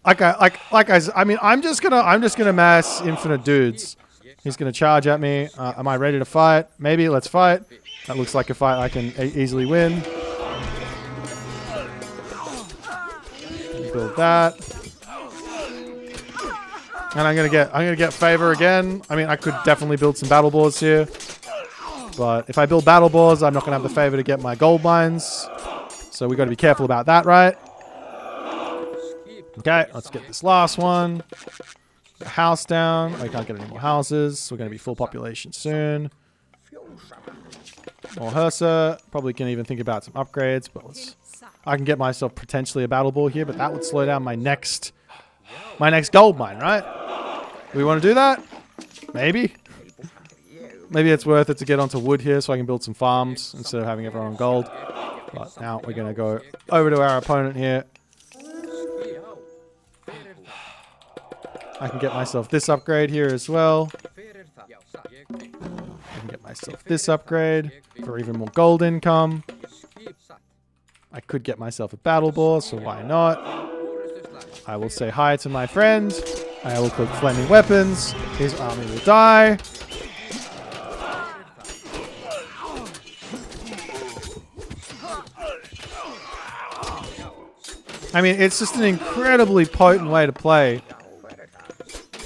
I mean, I'm just gonna mass infinite dudes. He's gonna charge at me. Am I ready to fight? Maybe. Let's fight. That looks like a fight I can easily win. Build that. And I'm gonna get favor again. I mean, I could definitely build some battle boards here, but if I build battle boards, I'm not gonna have the favor to get my gold mines. So we got to be careful about that, right? Okay, let's get this last one. The house down. I can't get any more houses. We're gonna be full population soon. More Hursa. Probably can even think about some upgrades, but I can get myself potentially a battle board here, but that would slow down my next gold mine, right? Do we want to do that? Maybe. Maybe it's worth it to get onto wood here so I can build some farms instead of having everyone on gold. But now we're going to go over to our opponent here. I can get myself this upgrade here as well. I can get myself this upgrade for even more gold income. I could get myself a battle board, so why not? I will say hi to my friend. I will cook flaming weapons. His army will die. I mean, it's just an incredibly potent way to play.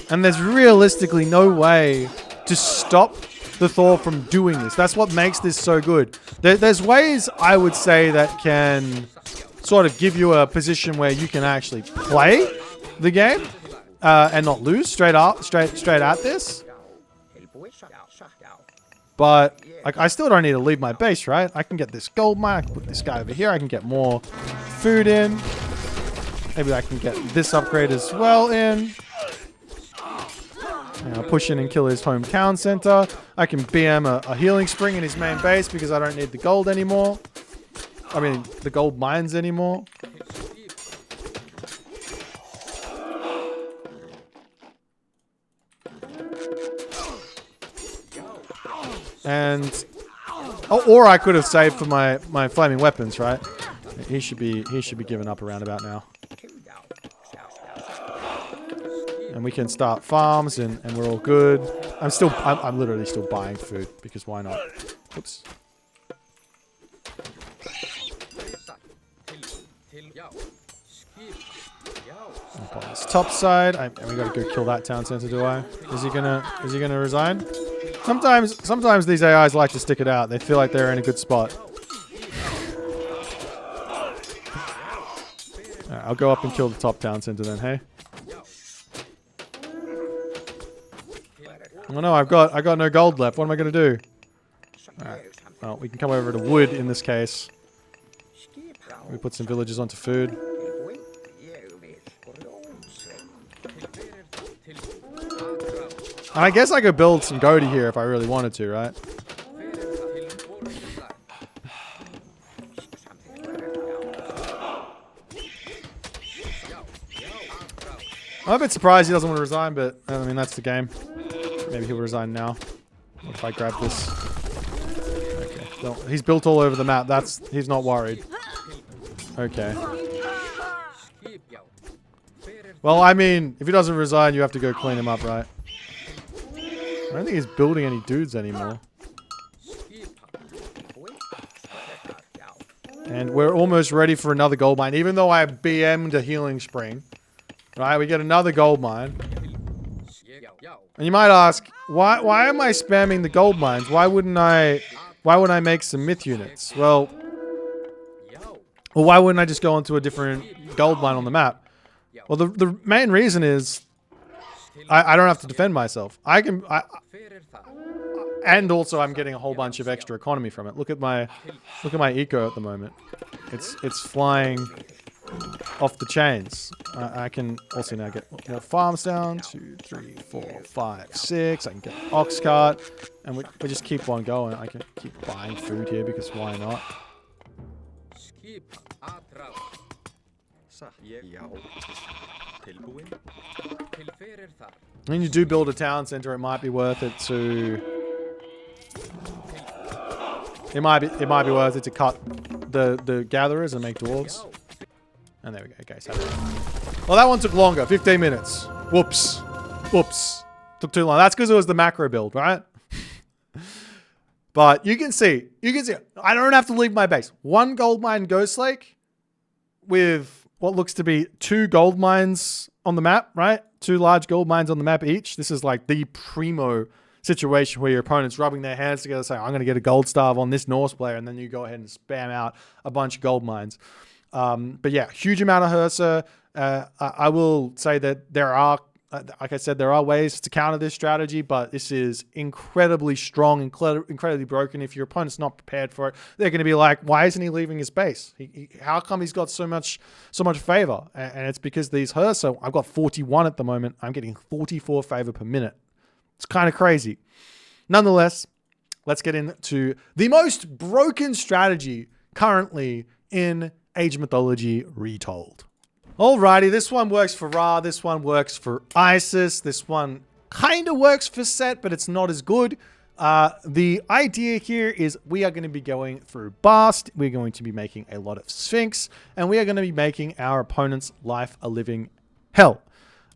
And there's realistically no way to stop the Thor from doing this. That's what makes this so good. There's ways, I would say, that can sort of give you a position where you can actually play the game and not lose straight at this. But like, I still don't need to leave my base, right? I can get this gold mine. I can put this guy over here. I can get more food in. Maybe I can get this upgrade as well in. I'll push in and kill his hometown center. I can BM a healing spring in his main base because I don't need the gold anymore. I mean, the gold mines anymore. And or I could have saved for my flaming weapons, right? He should be given up around about now. And we can start farms and we're all good. I'm literally still buying food because why not? Oops. Up on this top side, and we gotta go kill that town center. Do I? Is he gonna resign? Sometimes these AIs like to stick it out. They feel like they're in a good spot. Alright, I'll go up and kill the top town center then, hey? Oh no, I got no gold left. What am I gonna do? Alright. Well, we can come over to wood in this case. We put some villagers onto food. And I guess I could build some goatee here if I really wanted to, right? I'm a bit surprised he doesn't want to resign, but I mean, that's the game. Maybe he'll resign now. What if I grab this? Okay. Well, he's built all over the map. He's not worried. Okay. Well, I mean, if he doesn't resign, you have to go clean him up, right? I don't think he's building any dudes anymore. And we're almost ready for another gold mine, even though I BM'd a healing spring. Right, we get another gold mine. And you might ask, why am I spamming the gold mines? Why wouldn't I make some myth units? Well, why wouldn't I just go onto a different gold mine on the map? Well, the main reason is I don't have to defend myself. And also I'm getting a whole bunch of extra economy from it. Look at my eco at the moment. It's flying off the chains. I can also now get more farms down. 2, 3, 4, 5, 6. I can get an ox cart. And we just keep on going. I can keep buying food here because why not? When you do build a town center, it might be worth it to... It might be worth it to cut the gatherers and make dwarves. And there we go. Okay, so well, that one took longer. 15 minutes. Whoops. Whoops. Took too long. That's because it was the macro build, right? But you can see. I don't have to leave my base. 1 gold mine Ghost Lake with what looks to be 2 gold mines on the map, right? 2 large gold mines on the map each. This is like the primo situation where your opponent's rubbing their hands together saying, I'm going to get a gold starve on this Norse player, and then you go ahead and spam out a bunch of gold mines. But yeah, huge amount of Hursa. I will say that there are, like I said, there are ways to counter this strategy, but this is incredibly strong, incredibly broken. If your opponent's not prepared for it, they're going to be like, why isn't he leaving his base? How come he's got so much favor? And it's because these Hursa, I've got 41 at the moment. I'm getting 44 favor per minute. It's kind of crazy. Nonetheless, let's get into the most broken strategy currently in Age of Mythology Retold. Alrighty, this one works for Ra, this one works for Isis, this one kind of works for Set, but it's not as good. The idea here is we are going to be going through Bast, we're going to be making a lot of Sphinx, and we are going to be making our opponent's life a living hell.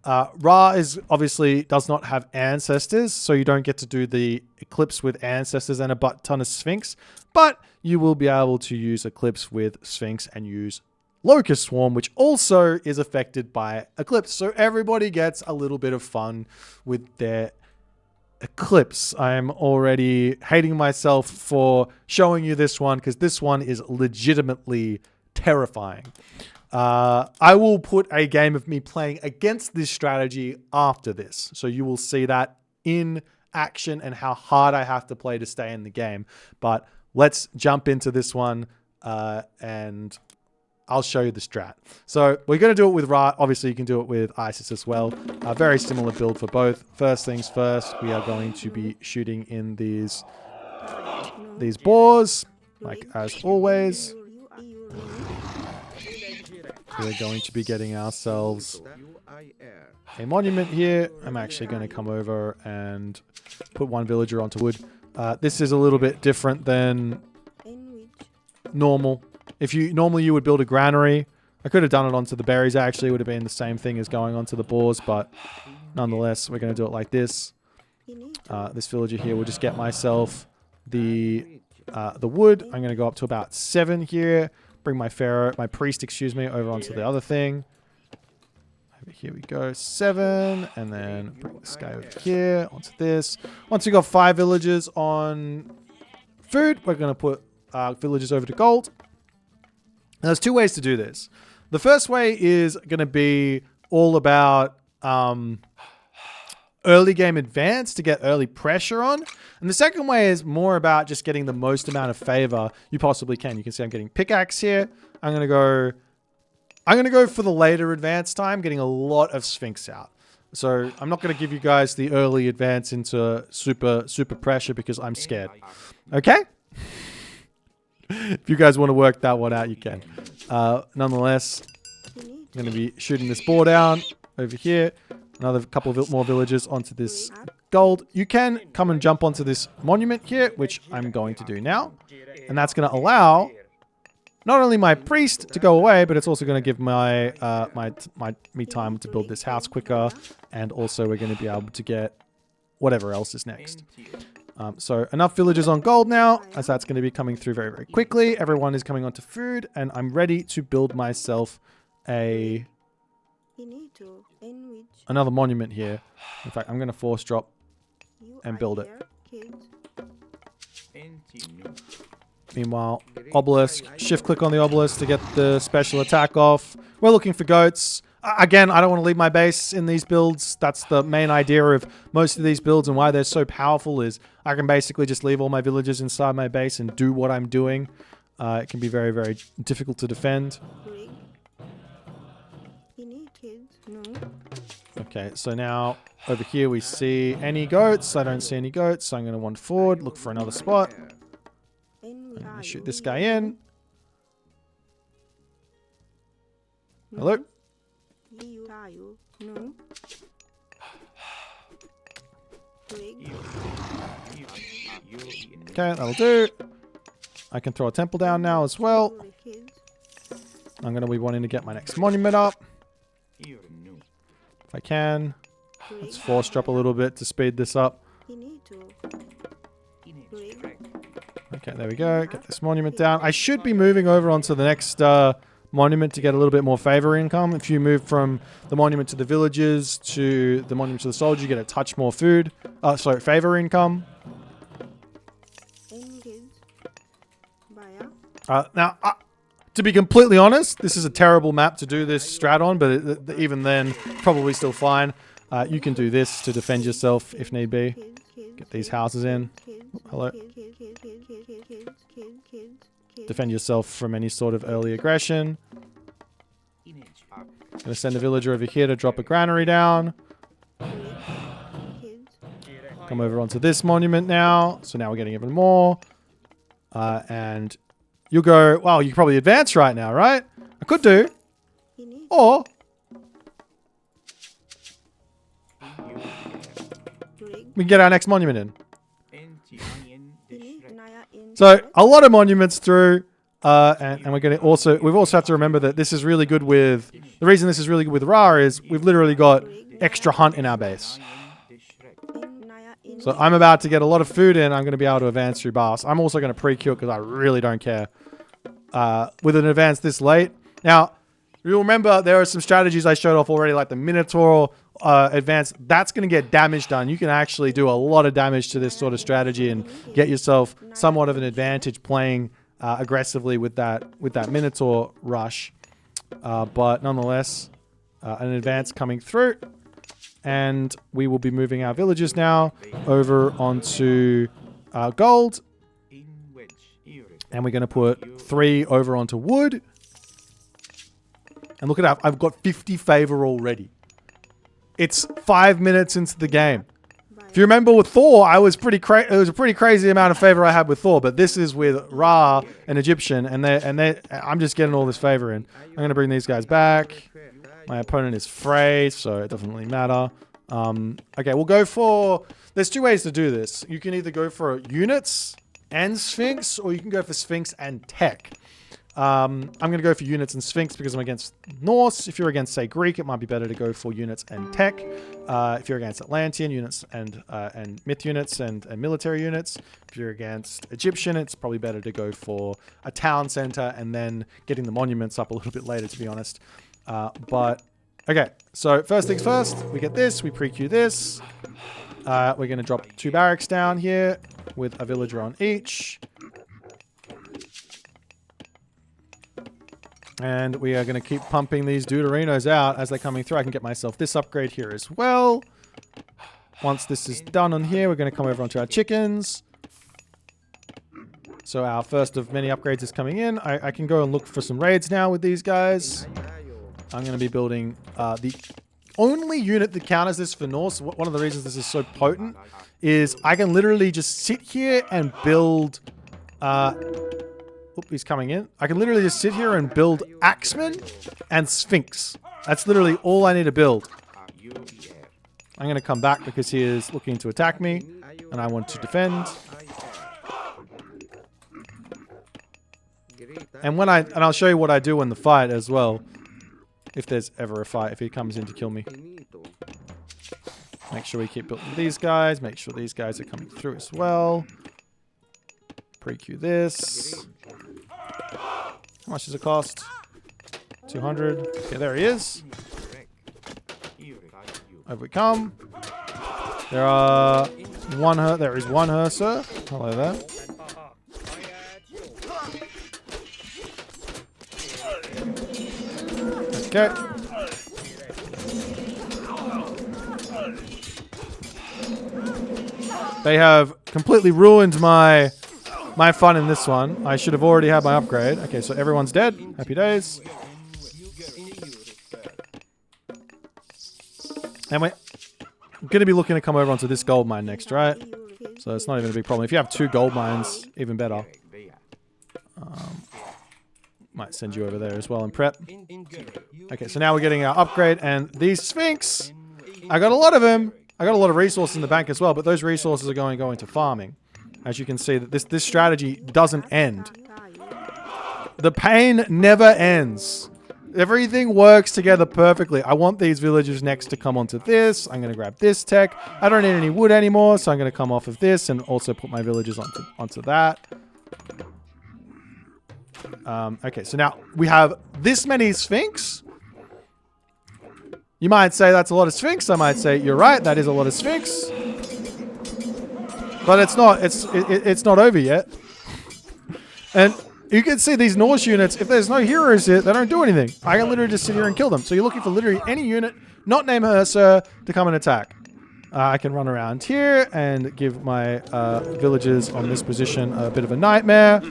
Ra is obviously does not have ancestors, so you don't get to do the Eclipse with ancestors and a butt ton of Sphinx, but you will be able to use Eclipse with Sphinx and use Locust Swarm, which also is affected by Eclipse. So everybody gets a little bit of fun with their Eclipse. I'm already hating myself for showing you this one because this one is legitimately terrifying. I will put a game of me playing against this strategy after this. So you will see that in action and how hard I have to play to stay in the game. But let's jump into this one and I'll show you the strat. So we're going to do it with Ra. Obviously, you can do it with Isis as well. A very similar build for both. First things first, we are going to be shooting in these boars, like as always. We're going to be getting ourselves a monument here. I'm actually going to come over and put 1 villager onto wood. This is a little bit different than normal. Normally you would build a granary. I could have done it onto the berries actually. It would have been the same thing as going onto the boars, but nonetheless, we're going to do it like this. This villager here will just get myself the wood. I'm going to go up to about 7 here. Bring my priest, over onto the other thing. Over here we go, 7, and then bring this guy over here onto this. Once we got 5 villagers on food, we're going to put villagers over to gold. Now, there's 2 ways to do this. the first way is going to be all about early game advance to get early pressure on. And the second way is more about just getting the most amount of favor you possibly can. You can see I'm getting pickaxe here. I'm going to go for the later advance time, getting a lot of Sphinx out. So I'm not going to give you guys the early advance into super pressure because I'm scared. Okay? If you guys want to work that one out, you can. Nonetheless, I'm going to be shooting this boar down over here. Another couple of more villagers onto this gold. You can come and jump onto this monument here, which I'm going to do now. And that's going to allow not only my priest to go away, but it's also going to give my me time to build this house quicker. And also we're going to be able to get whatever else is next. So enough villagers on gold now, as that's going to be coming through very, very quickly. Everyone is coming onto food, and I'm ready to build myself another monument here. In fact, I'm going to force drop and build it. Meanwhile, obelisk, shift click on the obelisk to get the special attack off. We're looking for goats. Again, I don't want to leave my base in these builds. That's the main idea of most of these builds, and why they're so powerful is I can basically just leave all my villagers inside my base and do what I'm doing. It can be very, very difficult to defend. Okay, so now over here we see any goats. I don't see any goats, so I'm going to wander forward, look for another spot. I'm going to shoot this guy in. Hello? Okay, that'll do. I can throw a temple down now as well. I'm going to be wanting to get my next monument up. If I can. Let's force drop a little bit to speed this up. Okay, there we go. Get this monument down. I should be moving over onto the next monument to get a little bit more favor income. If you move from the monument to the villages to the monument to the soldier, you get a touch more food. Sorry, favor income. Now, to be completely honest, this is a terrible map to do this strat on, but even then, probably still fine. You can do this to defend yourself if need be. Get these houses in. Hello. Defend yourself from any sort of early aggression. Gonna send a villager over here to drop a granary down. Come over onto this monument now. So now we're getting even more. And you'll go, wow, you can probably advance right now, right? I could do. Or we can get our next monument in. So a lot of monuments through, and we're going to also, we've also have to remember that this is really good with, the reason this is really good with Ra is we've literally got extra hunt in our base. So I'm about to get a lot of food in. I'm going to be able to advance through Bas. I'm also going to pre-kill because I really don't care. With an advance this late. Now, you'll remember there are some strategies I showed off already, like the Minotaur advance. That's going to get damage done. You can actually do a lot of damage to this sort of strategy and get yourself somewhat of an advantage playing aggressively with that Minotaur rush. But nonetheless, an advance coming through. And we will be moving our villagers now over onto gold. And we're going to put 3 over onto wood. And look at that. I've got 50 favor already. It's 5 minutes into the game. If you remember with Thor, it was a pretty crazy amount of favor I had with Thor. But this is with Ra, an Egyptian, and I'm just getting all this favor in. I'm going to bring these guys back. My opponent is Frey, so it doesn't really matter. Okay, we'll go for... There's 2 ways to do this. You can either go for units and Sphinx, or you can go for Sphinx and tech. I'm going to go for units and Sphinx because I'm against Norse. If you're against, say, Greek, it might be better to go for units and tech. If you're against Atlantean, units and myth units and military units. If you're against Egyptian, it's probably better to go for a town center and then getting the monuments up a little bit later, to be honest. But, okay, so first things first, we get this, we pre-queue this. We're going to drop 2 barracks down here with a villager on each. And we are going to keep pumping these Deuterinos out as they're coming through. I can get myself this upgrade here as well. Once this is done on here, we're going to come over onto our chickens. So our first of many upgrades is coming in. I can go and look for some raids now with these guys. I'm going to be building the only unit that counters this for Norse. One of the reasons this is so potent is I can literally just sit here and build... Oop, he's coming in. I can literally just sit here and build Axeman and Sphinx. That's literally all I need to build. I'm going to come back because he is looking to attack me, and I want to defend. And I'll show you what I do in the fight as well. If there's ever a fight, if he comes in to kill me. Make sure we keep building these guys. Make sure these guys are coming through as well. Pre-queue this. How much does it cost? 200. Okay, there he is. Over we come. There is one Herser. Hello there. Okay. They have completely ruined my fun in this one. I should have already had my upgrade. Okay, so everyone's dead. Happy days. And we're going to be looking to come over onto this gold mine next, right? So it's not even a big problem. If you have 2 gold mines, even better. Might send you over there as well and prep. Okay, so now we're getting our upgrade. And these Sphinx, I got a lot of them. I got a lot of resources in the bank as well, but those resources are going into farming. As you can see, that this strategy doesn't end. The pain never ends. Everything works together perfectly. I want these villagers next to come onto this. I'm going to grab this tech. I don't need any wood anymore, so I'm going to come off of this and also put my villagers onto that. Okay, so now we have this many Sphinx. You might say that's a lot of Sphinx. I might say you're right, that is a lot of Sphinx. But it's not. It's not over yet. And you can see these Norse units, if there's no heroes here, they don't do anything. I can literally just sit here and kill them. So you're looking for literally any unit, not named Herser, to come and attack. I can run around here and give my villagers on this position a bit of a nightmare.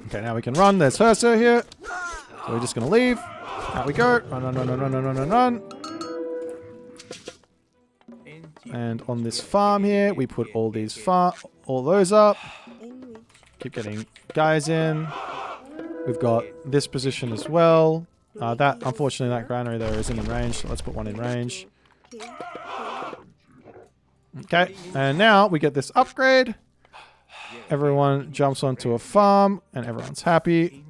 Okay, now we can run. There's Herser here. So we're just going to leave. Out we go. Run. And on this farm here, we put all those up. Keep getting guys in. We've got this position as well. Unfortunately, that granary there isn't in range, so let's put one in range. Okay, and now we get this upgrade. Everyone jumps onto a farm, and everyone's happy.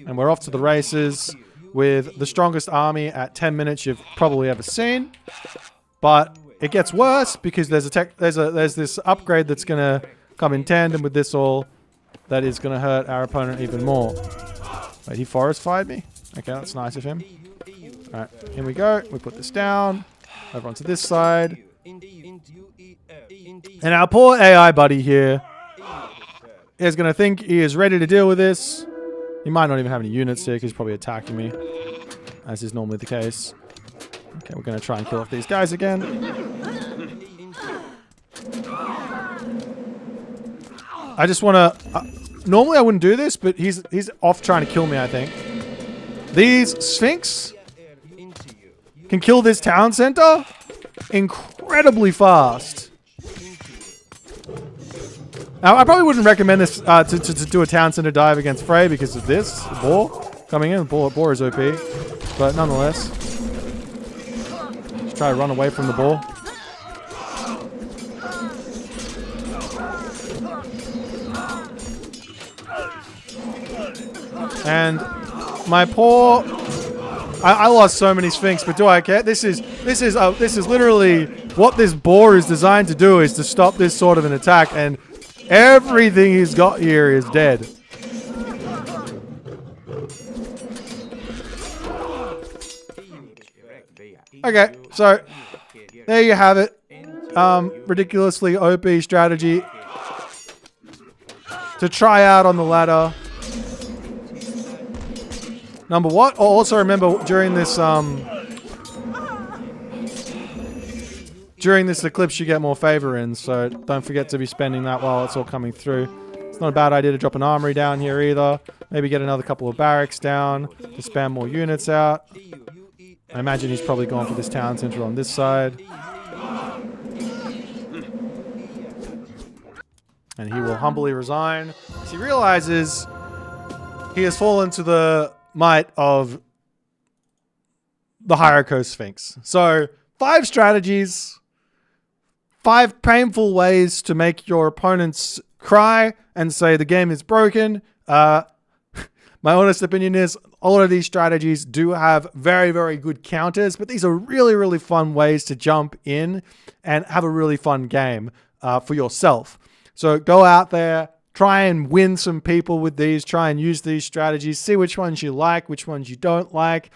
And we're off to the races with the strongest army at 10 minutes you've probably ever seen. But it gets worse because there's this upgrade that's going to come in tandem with this all that is going to hurt our opponent even more. Wait, he forest fired me? Okay, that's nice of him. Alright, here we go. We put this down. Over onto this side. And our poor AI buddy here is going to think he is ready to deal with this. He might not even have any units here because he's probably attacking me, as is normally the case. Okay, we're going to try and kill off these guys again. I just want to... normally I wouldn't do this, but he's off trying to kill me, I think. These Sphinx can kill this town center incredibly fast. Now, I probably wouldn't recommend this to do a town center dive against Frey because of this. The boar coming in. The boar is OP. But nonetheless. Just try to run away from the boar. And my poor... I lost so many Sphinx, but do I care? This is literally what this boar is designed to do, is to stop this sort of an attack, and everything he's got here is dead. Okay, so there you have it. Ridiculously OP strategy to try out on the ladder. Number what? Oh, also remember during this eclipse you get more favor in, so don't forget to be spending that while it's all coming through. It's not a bad idea to drop an armory down here either. Maybe get another couple of barracks down to spam more units out. I imagine he's probably gone for this town center on this side. And he will humbly resign as he realizes he has fallen to the might of the Hierarcho Sphinx. So, 5 strategies, 5 painful ways to make your opponents cry and say the game is broken. My honest opinion is a lot of these strategies do have very, very good counters, but these are really, really fun ways to jump in and have a really fun game for yourself. So go out there, try and win some people with these, try and use these strategies, see which ones you like, which ones you don't like.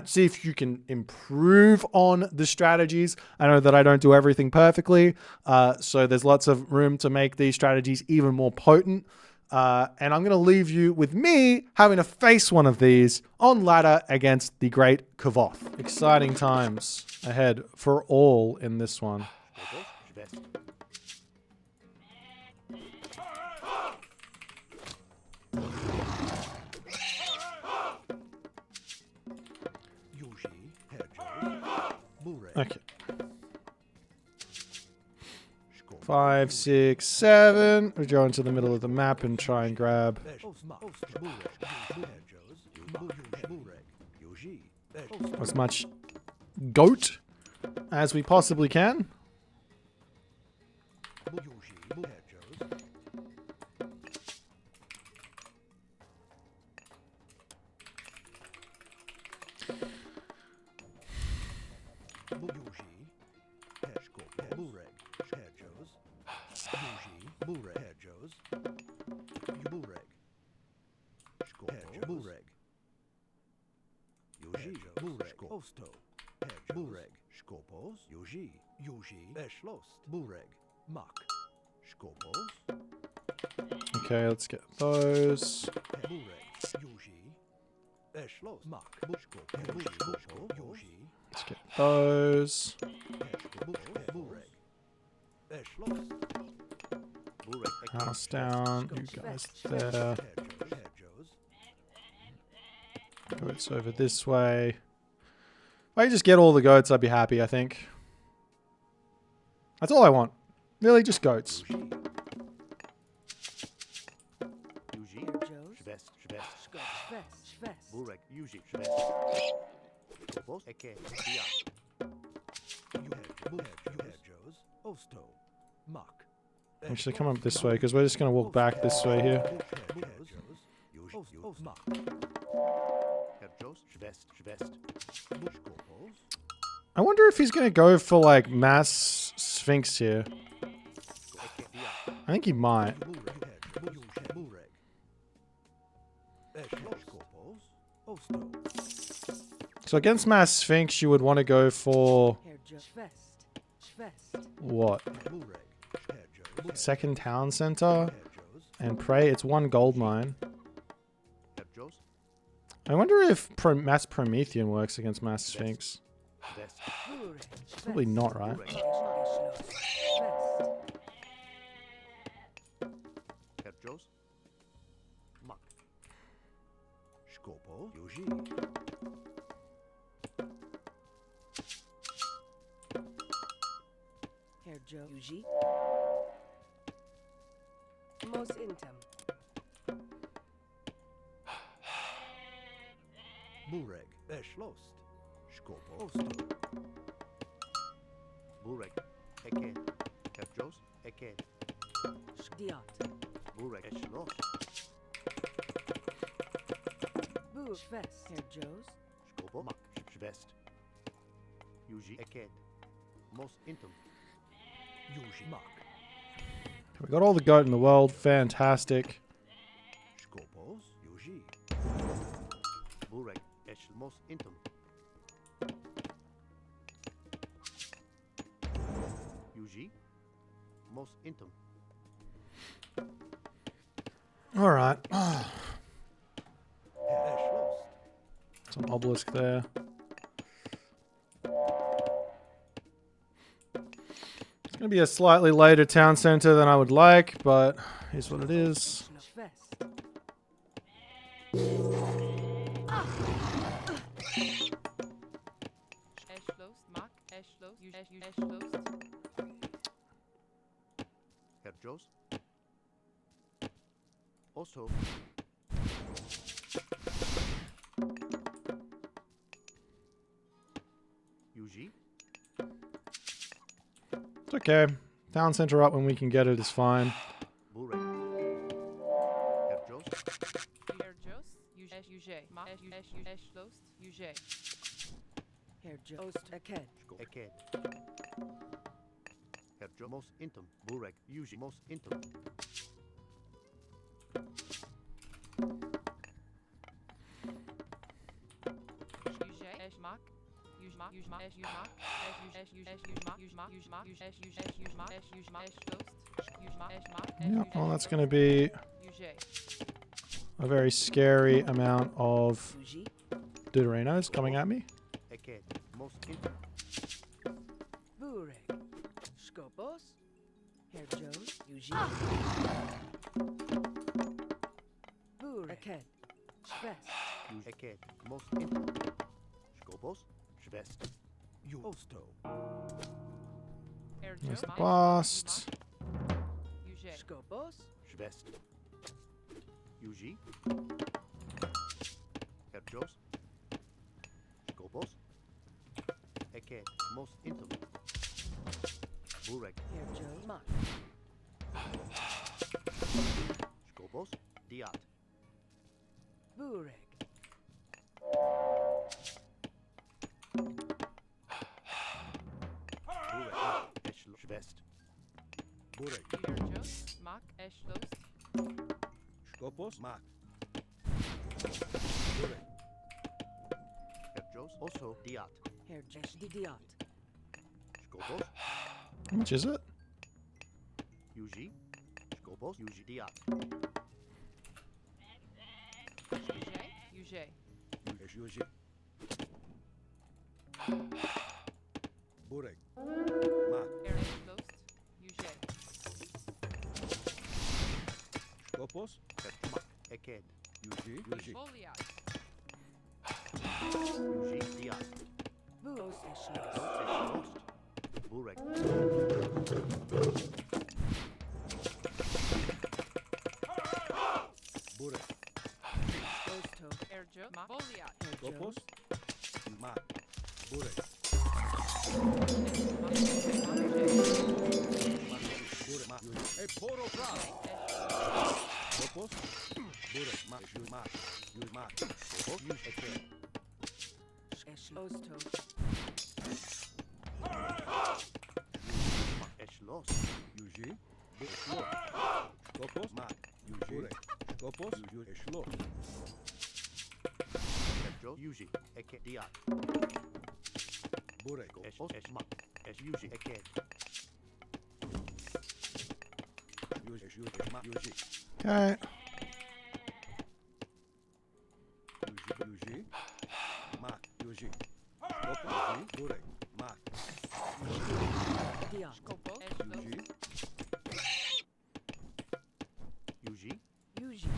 See if you can improve on the strategies. I know that I don't do everything perfectly, so there's lots of room to make these strategies even more potent. And I'm going to leave you with me having to face one of these on ladder against the great Kvoth. Exciting times ahead for all in this one. Okay. 5, 6, 7. We go into the middle of the map and try and grab as much goat as we possibly can. Okay, let's get those. Let's get those. House down. You guys there. Goats over this way. If I could just get all the goats, I'd be happy, I think. That's all I want. Really, just goats. We should come up this way, because we're just going to walk back this way here. I wonder if he's going to go for, like, mass Sphinx here. I think he might. So against mass Sphinx, you would want to go for... what? Second town center? And pray. It's 1 gold mine. I wonder if mass Promethean works against mass Sphinx. Probably not, right? Most intem. Bureg, Schlost, Skopo, Bureg, Eke, Herjos, Eke, Diat, Bureg, Schlost, Burvest, Herjos, Skopo, Mak, Schwest, Yuji, Eke, Most intem, Yuji, Mak. We got all the goat in the world. Fantastic. Yuji. Most intim. All right. Schloss. Some obelisk there. It's going to be a slightly later town center than I would like, but here's what it is. Herr Jos. Also. Yuji. It's okay. Town center up when we can get it is fine. Burek. Herr Jos. Herr Jos, Yuge, Ma, Schloss, Yuge. Herr Jos, Aked. Eked. Herr Jo. Most intim. Burek. Yuji. Most intim. Yeah, well, that's going to be a very scary amount of Deuterinos coming at me. Eked. Most intim. Burek. Skopos. Herr Jos, Yuji. Burek. Aked. Schwest. Eked. Most intim. Skobos. Schwest. Osto. There's the bust. Skopos. Schwest. Yuji. Herr Jos. Skobos. Eked. Most intim. Burek. Herr Jos, Ma. Skobos. Diat. Burek. Burek. Schwest. Burek. Herr Jos, Mak, Schloss. Skopos. Mak. Burek. Herr Jos. Also Diat. Herr Jos, Didiot. Skobos. How much is it? Yuji. Skobos. Yuji. Diat. Yuge. Yuji. Burek. Mak. Herr Schloss, Yuge. Skopos. Mak. Eked. Yuji. Yuji. Foliat. Yuji. Diat. Bus, Schloss. Lost. Burek. Burek. Osto. Herr Jos, Ma. Foliat. Herr Skopos. Jos. Mak. Burek. Burek. Mak. Hey, poro prav. Skopos. Burek. Mak. Yuji. Mak. Yuji. Mak. Skopos. Yuji. Eked. Osto. Eschloss. Yuji. Eschloss. Skopos. Mak. Yuji. Burek. Skopos. Yuji. Eschloss. Herr Yuji. Eked. Diat. Burek. Eschloss. Eschmak. Yuji. Eked. Yuji. Yuji. Mak. Yuji. Okay. Yuji. Mak. Yuji. Skopos. Yuji. Burek. Mak. Diot. Skopos. Yuji. Yuji. Yuji.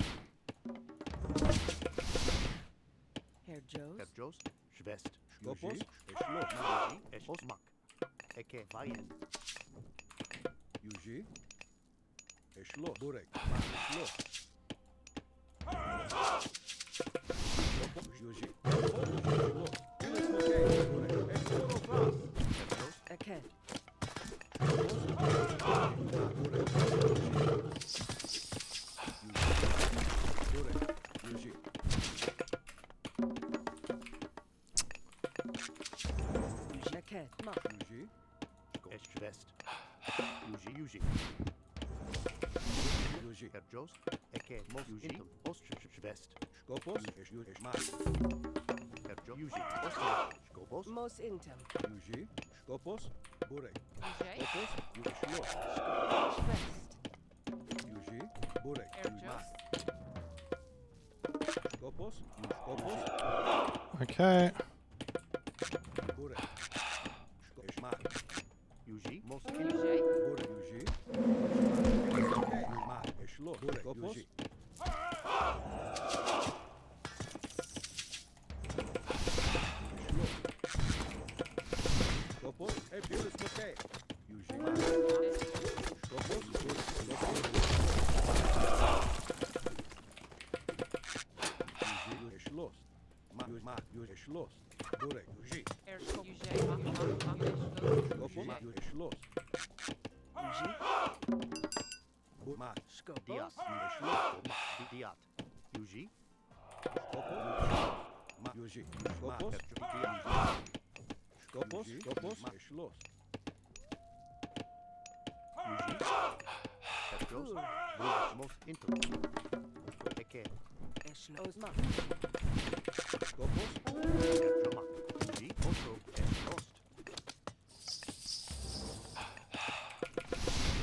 Herr Jos. Herr Jos. Schwest. Skopos. Eschloss. Yuji. Eschloss. Mak. Eked. Vayen. Yuji. Eschloss. Burek. Mak. Eschloss. Yuji. Eschloss. Aked. Aked. Ma. Yuji. Eschwest. Yuji. Yuji. Herr Jos. Eked. Most intim. Ostschwest. Skopos. Yuji. Mak. Herr Jos. Yuji. Skopos. Mos intem. Yuji. Skopos, Burek. Ujay. Skopos, Yushlos. West. Yuji, Burek. Erjos. Skopos, Skopos, Okay. Burek. Skopos, Yuji, most Ujay. Burek. Yuji. Mat, Eshlo, Burek. Skopos. Skopos, Epilis Moke. Yuji, Mat. Skopos, Burek. Yuji, Eshlos. Mat, Yuji, Eshlos. Burek, Yuji. Erjos. Ujay. Skopos, Yuji, Eshlos. Mat, Diat, Diat, Yuji, Skopos, Mat, Yuji. Skopos, Skopos, Skopos, Eshlos. Petros, Bruce, most intimate, Eke, Eshnosma. Skopos, Petroma, Yuji, also, Lost,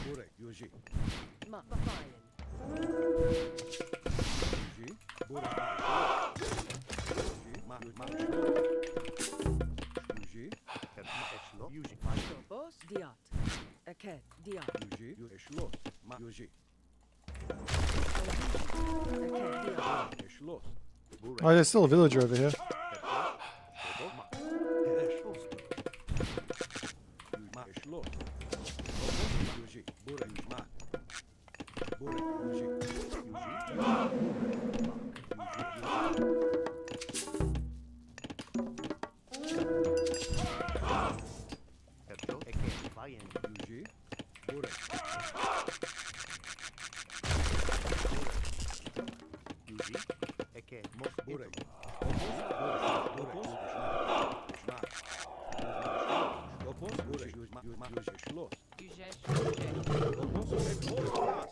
Burek, Yuji. Ma. Mayan. Yuji, Burek, Yuji, Mat, Eshlos. Yuji, Petroma, Eshlo, Yuji, Skopos. Diat. Eket. Diat. Yuji, Eshlos. Mat, Yuji. Eket. Diat. Eshlos. Burek, Oh, there's still a villager over here. Skopoma, Mat, Eshlos. Skopos, Yuji. Burek, Mat. Burek, Yuji. Petro, Eke, Bayan, Yuji, Burek. Yuji, Eke, most Burek. intimate, Skopos, Mat. Skopos, Burek, Yuji, Eshlos. Ujay. Skopos, Eshlos.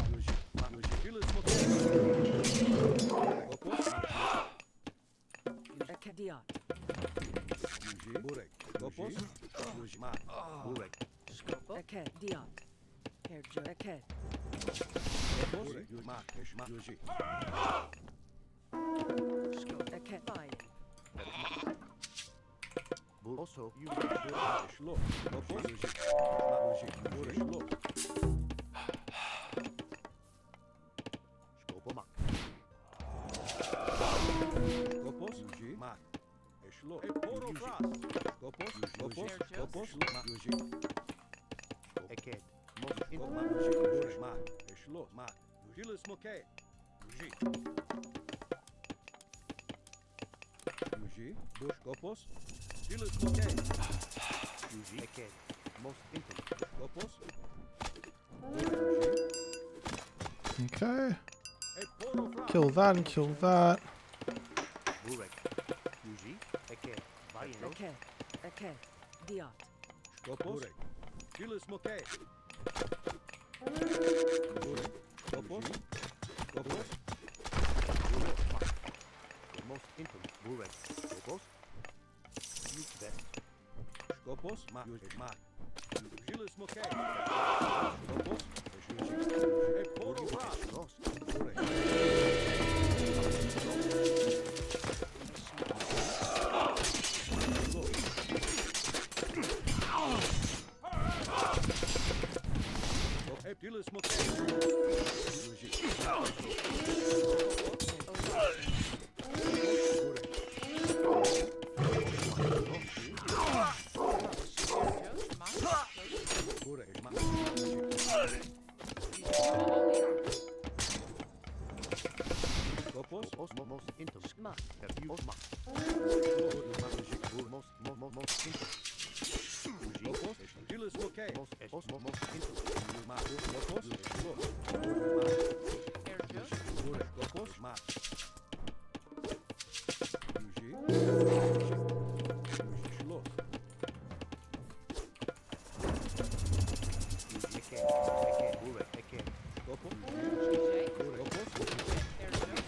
Yuji, Mat, Yuji. Filis Moke. Skopos, Eket. Diat. Yuji, Burek. Skopos, Yuji, Mat. Burek, Eket. Diat. Erjos. Eket. Skopos, Yuji, Mat, Yuji. Eket. Bayan. also, Yuji, Eshlos. Skopos, Yuji. Mat, Yuji. Burek, Eshlos. Skopoma, Skopos, Yuji, Mat. Eshlos. Skopos, Skopos, Skopos, Mat, Yuji. Eke, most Mat, intimate, Yuji, Burek, Mat. Eshlos, Mat. Filis Moke. Yuji. Yuji, Burek, Skopos. Filis Moke. Yuji, Eke, most intimate, Skopos. Yuji. Okay. Eporo, Kill that and kill that. Burek, Yuji, Eke, Bayan, Eket. Eket. Diat. Skopos. Filis Moke. Burek. Skopos. Skopos. the most intimate, Burek, Skopos, Yuji best, Skopos. Mat. Yuji. Mat. Filis Moke. Skopos. Yuji. Eporo, Lost, Burek. Filis Moke. Yuji. Burek. Mat. Skopos. most intimate, Ma. Perfuse, most intimate, Yuji, Skopos. Filis Moke. most intimate, Mat. Skopos. Eshlos. Erjos. Burek. Skopos. Mat. Yuji. Eshlos. Eke, Burek, Eke, Skopos. Ujay. Burek. Skopos. Erjos.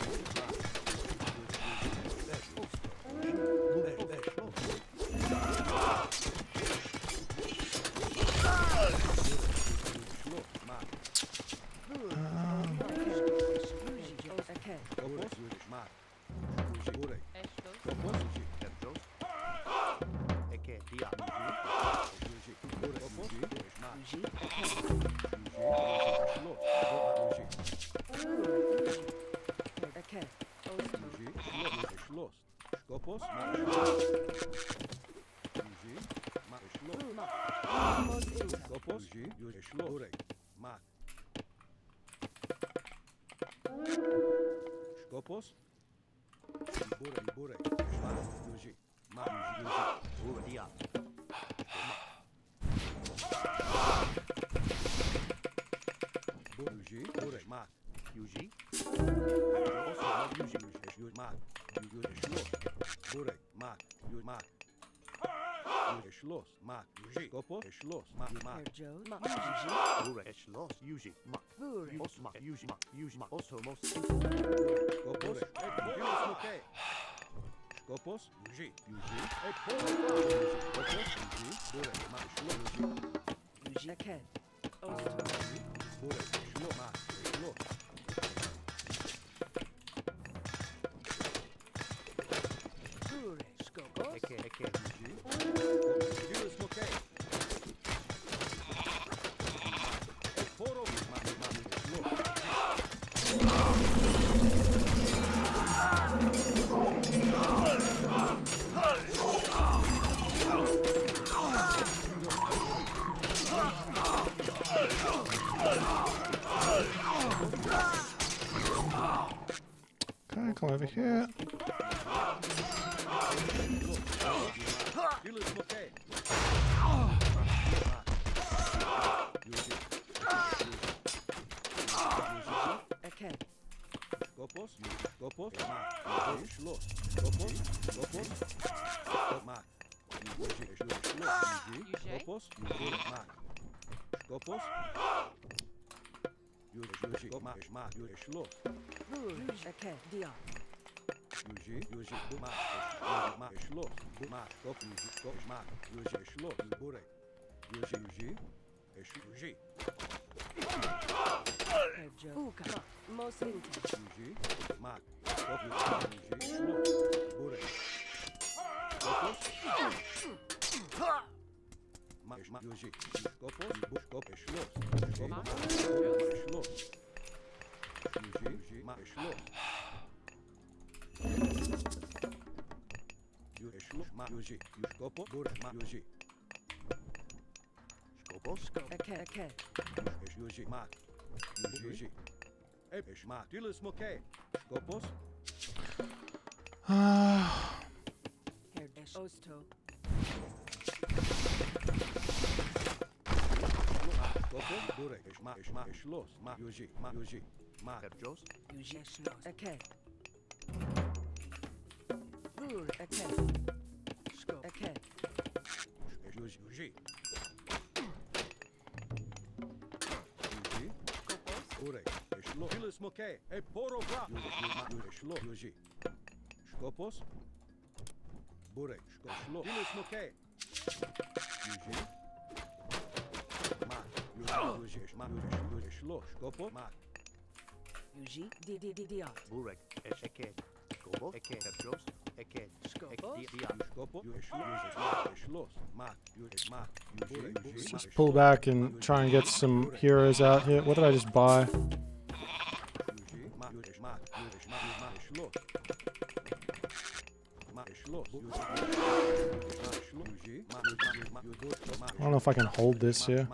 Skopos. Bure. Yuji. Ma. Bure dia. Yuji. Bure. Ma. Yuji. Yuji. Ma. Bure. Ma. Yuji. Ma. Schloss, Mark, Yuji, Gopo, Schloss, Mark, Joe, Bure, Schloss, Yuji, Mark, Osma, Yuji, Mark, Yuji, Mark, Osmos, Gopos, Julius Moke, Gopos, Yuji, Gopos, Yuji, Bure, Mark, Schloss, Yuji, Ken, Bure, Schloss, Mark, Schloss. Okay, come over here. Osto, Yuji, Schloss, okay. Bure, okay. Scope, okay. Skopos. Bure, Skopos. Julius Moke. Yuji. Ma. Yuji. Ma. Yuji. Schloss. Skopos. Ma. Yuji, Diot. Burek, Eke, Gobo, Eke, Jost, Eke, Skopos. Yuji. Schloss. Ma. Yuji. Ma. Yuji. Let's pull back and try and get some heroes out here. What did I just buy? I don't know if I can hold this here.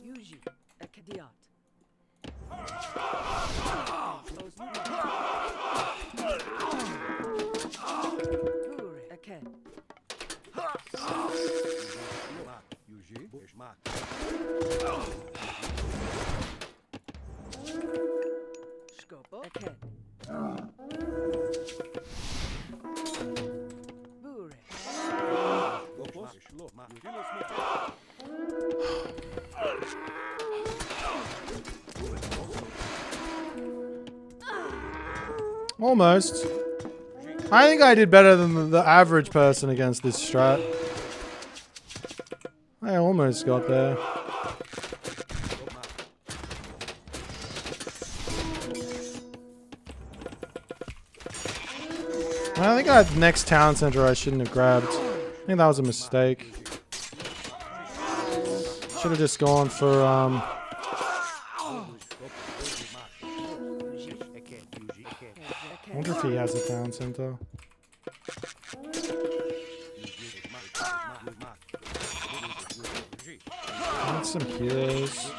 Yuji, Diot. Bure, okay. Scopo, okay. Bure. Almost. I think I did better than the average person against this strat. I almost got there. I think that next town center I shouldn't have grabbed. I think that was a mistake. Should have just gone for I wonder if he has a town center. I need some heroes.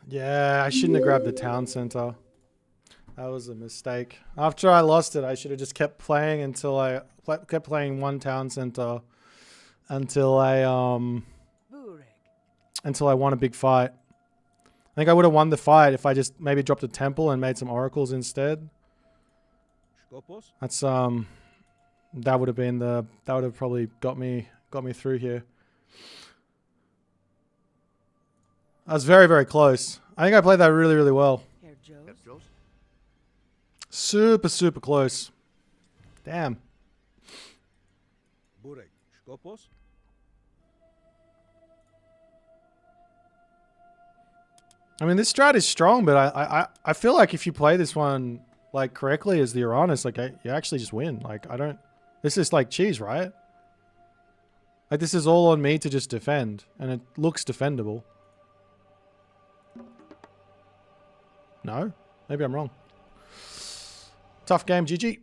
Yeah, I shouldn't have grabbed the town center. That was a mistake. After I lost it, I should have just kept playing until I kept playing one town center until I won a big fight. I think I would have won the fight if I just maybe dropped a temple and made some oracles instead. That's that would have been that would have probably got me through here. I was very, very close. I think I played that really, really well. Super, super close. Damn. I mean, this strat is strong, but I feel like if you play this one like correctly as the Uranus, like you actually just win. Like I don't. This is like cheese, right? Like this is all on me to just defend, and it looks defendable. No? Maybe I'm wrong. Tough game, GG.